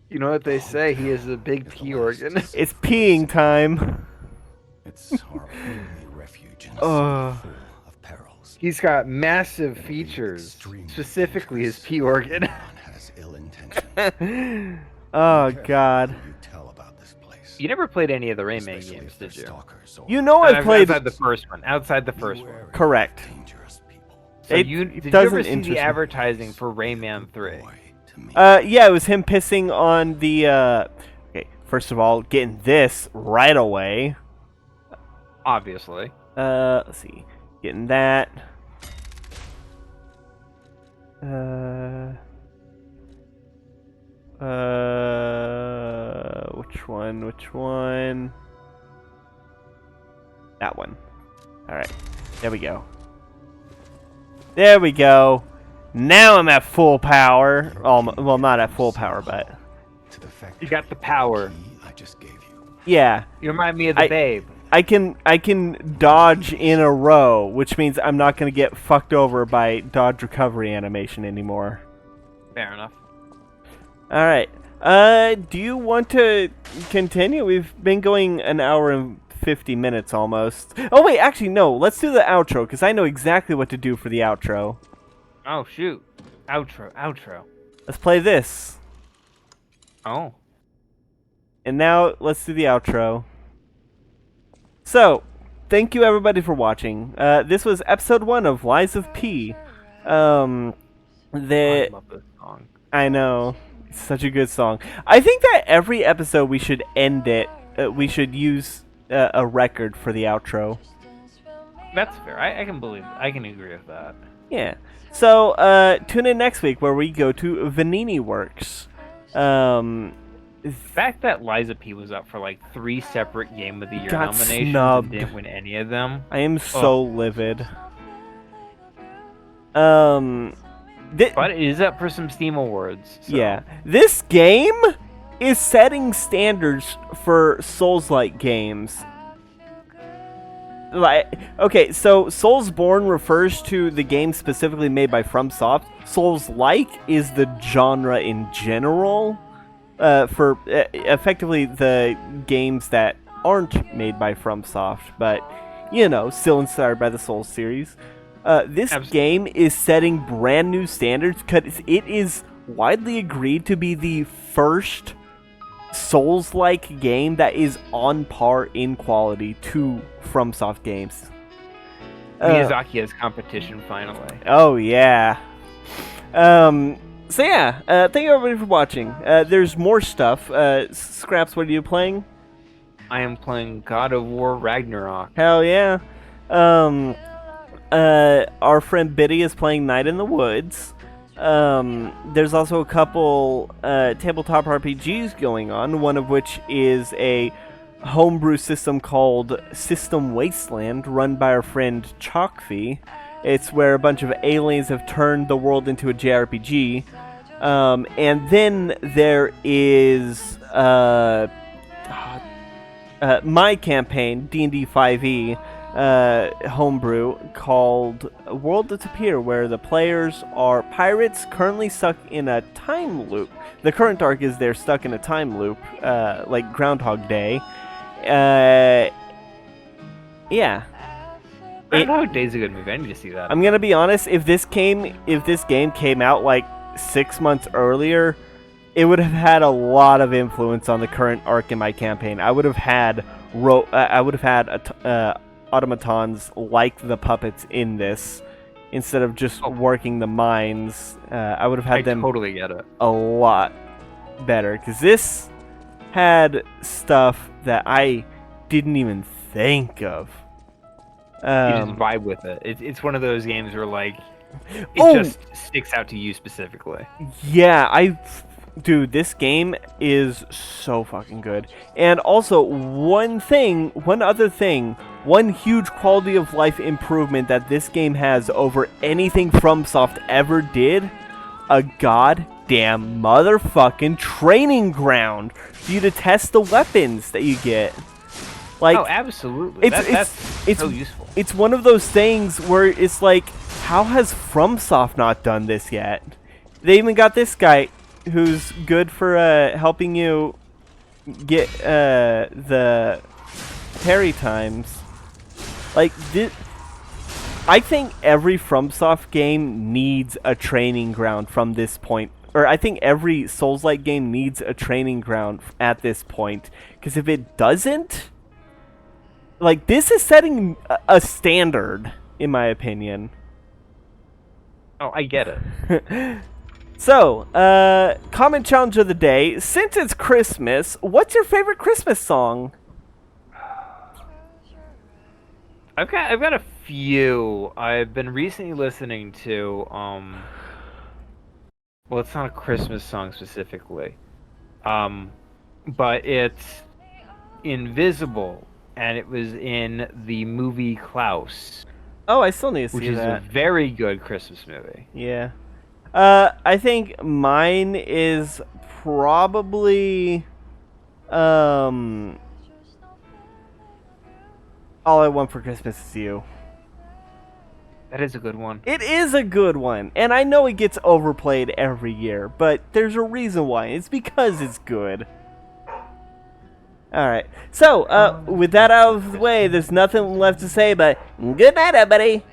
You know what they say? He is a big P organ. It's peeing time. It's our only refuge in a sea full of perils. He's got massive features, specifically his P organ. Has ill intention. Oh God. You tell about this place. You never played any of the Rayman games, did you? You know I played outside the first one. Outside the first one. Correct. Dangerous people. So It did you doesn't ever see interest the me. advertising for Rayman 3? Yeah, it was him pissing on the. Okay, first of all, getting this right away. Obviously. Let's see, getting that. Which one? Which one? That one. All right, there we go. There we go. Now I'm at full power. Well, not at full power, but You got the power. I just gave you. yeah. You remind me of the Babe. I can dodge in a row, which means I'm not going to get fucked over by dodge recovery animation anymore. Fair enough. All right. Do you want to continue? We've been going an hour and 50 minutes almost. Oh wait, actually no. Let's do the outro because I know exactly what to do for the outro. Oh shoot. Outro. Let's play this. Oh. And now let's do the outro. So, thank you everybody for watching. This was episode 1 of Lies of P. I love this song. I know. It's such a good song. I think that every episode we should end it. We should use a record for the outro. That's fair. I can agree with that. Yeah. So, tune in next week where we go to Venini Works. The fact that Liza P was up for like 3 separate Game of the Year Got nominations snubbed. and didn't win any of them. I am so livid. But it is up for some Steam Awards. So. Yeah. This game is setting standards for Souls-like games. Like, okay, so Soulsborne refers to the game specifically made by FromSoft. Souls-like is the genre in general for effectively the games that aren't made by FromSoft, but, you know, still inspired by the Souls series. This game is setting brand new standards because it is widely agreed to be the first Souls-like game that is on par in quality to FromSoft games. Miyazaki has competition finally. Oh yeah. So yeah, thank you everybody for watching. There's more stuff. Scraps, what are you playing? I am playing God of War Ragnarok. Hell yeah. Our friend Biddy is playing Night in the Woods. There's also a couple tabletop RPGs going on, one of which is a homebrew system called System Wasteland, run by our friend Chalkfee. It's where a bunch of aliens have turned the world into a JRPG. And then there is my campaign, D&D 5e, homebrew called World Disappear, where the players are pirates currently stuck in a time loop. The current arc is they're stuck in a time loop, like Groundhog Day. Yeah. Groundhog Day's a good movie. I need to see that. I'm gonna be honest. If this game came out like 6 months earlier, it would have had a lot of influence on the current arc in my campaign. I would have had automatons like the puppets in this, instead of just working the mines. I would have had them totally get it. a lot better, because this had stuff that I didn't even think of. You just vibe with it. It's one of those games where like it just sticks out to you specifically. Yeah, dude, this game is so fucking good. And also, one huge quality of life improvement that this game has over anything FromSoft ever did, a goddamn motherfucking training ground for you to test the weapons that you get. Like, oh, absolutely. That's so useful. It's one of those things where it's like, how has FromSoft not done this yet? They even got this guy who's good for helping you get the parry times. Like, I think every FromSoft game needs a training ground from this point. Or I think every Souls-like game needs a training ground at this point. Because if it doesn't, like, this is setting a standard, in my opinion. Oh, I get it. So, comment challenge of the day. Since it's Christmas, what's your favorite Christmas song? I've got a few. I've been recently listening to well, it's not a Christmas song specifically. But it's Invisible, and it was in the movie Klaus. Oh, I still need to see which is that. a very good Christmas movie. Yeah. I think mine is probably All I Want for Christmas Is You. That is a good one. It is a good one, and I know it gets overplayed every year, but there's a reason why. It's because it's good. Alright, so, with that out of the way, there's nothing left to say but good night, everybody!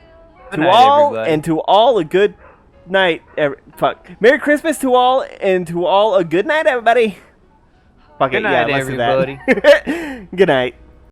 Good night, everybody. And to all a good night. Merry Christmas to all, and to all a good night, everybody! Fuck Good it, night, yeah, less of that. everybody. Good night.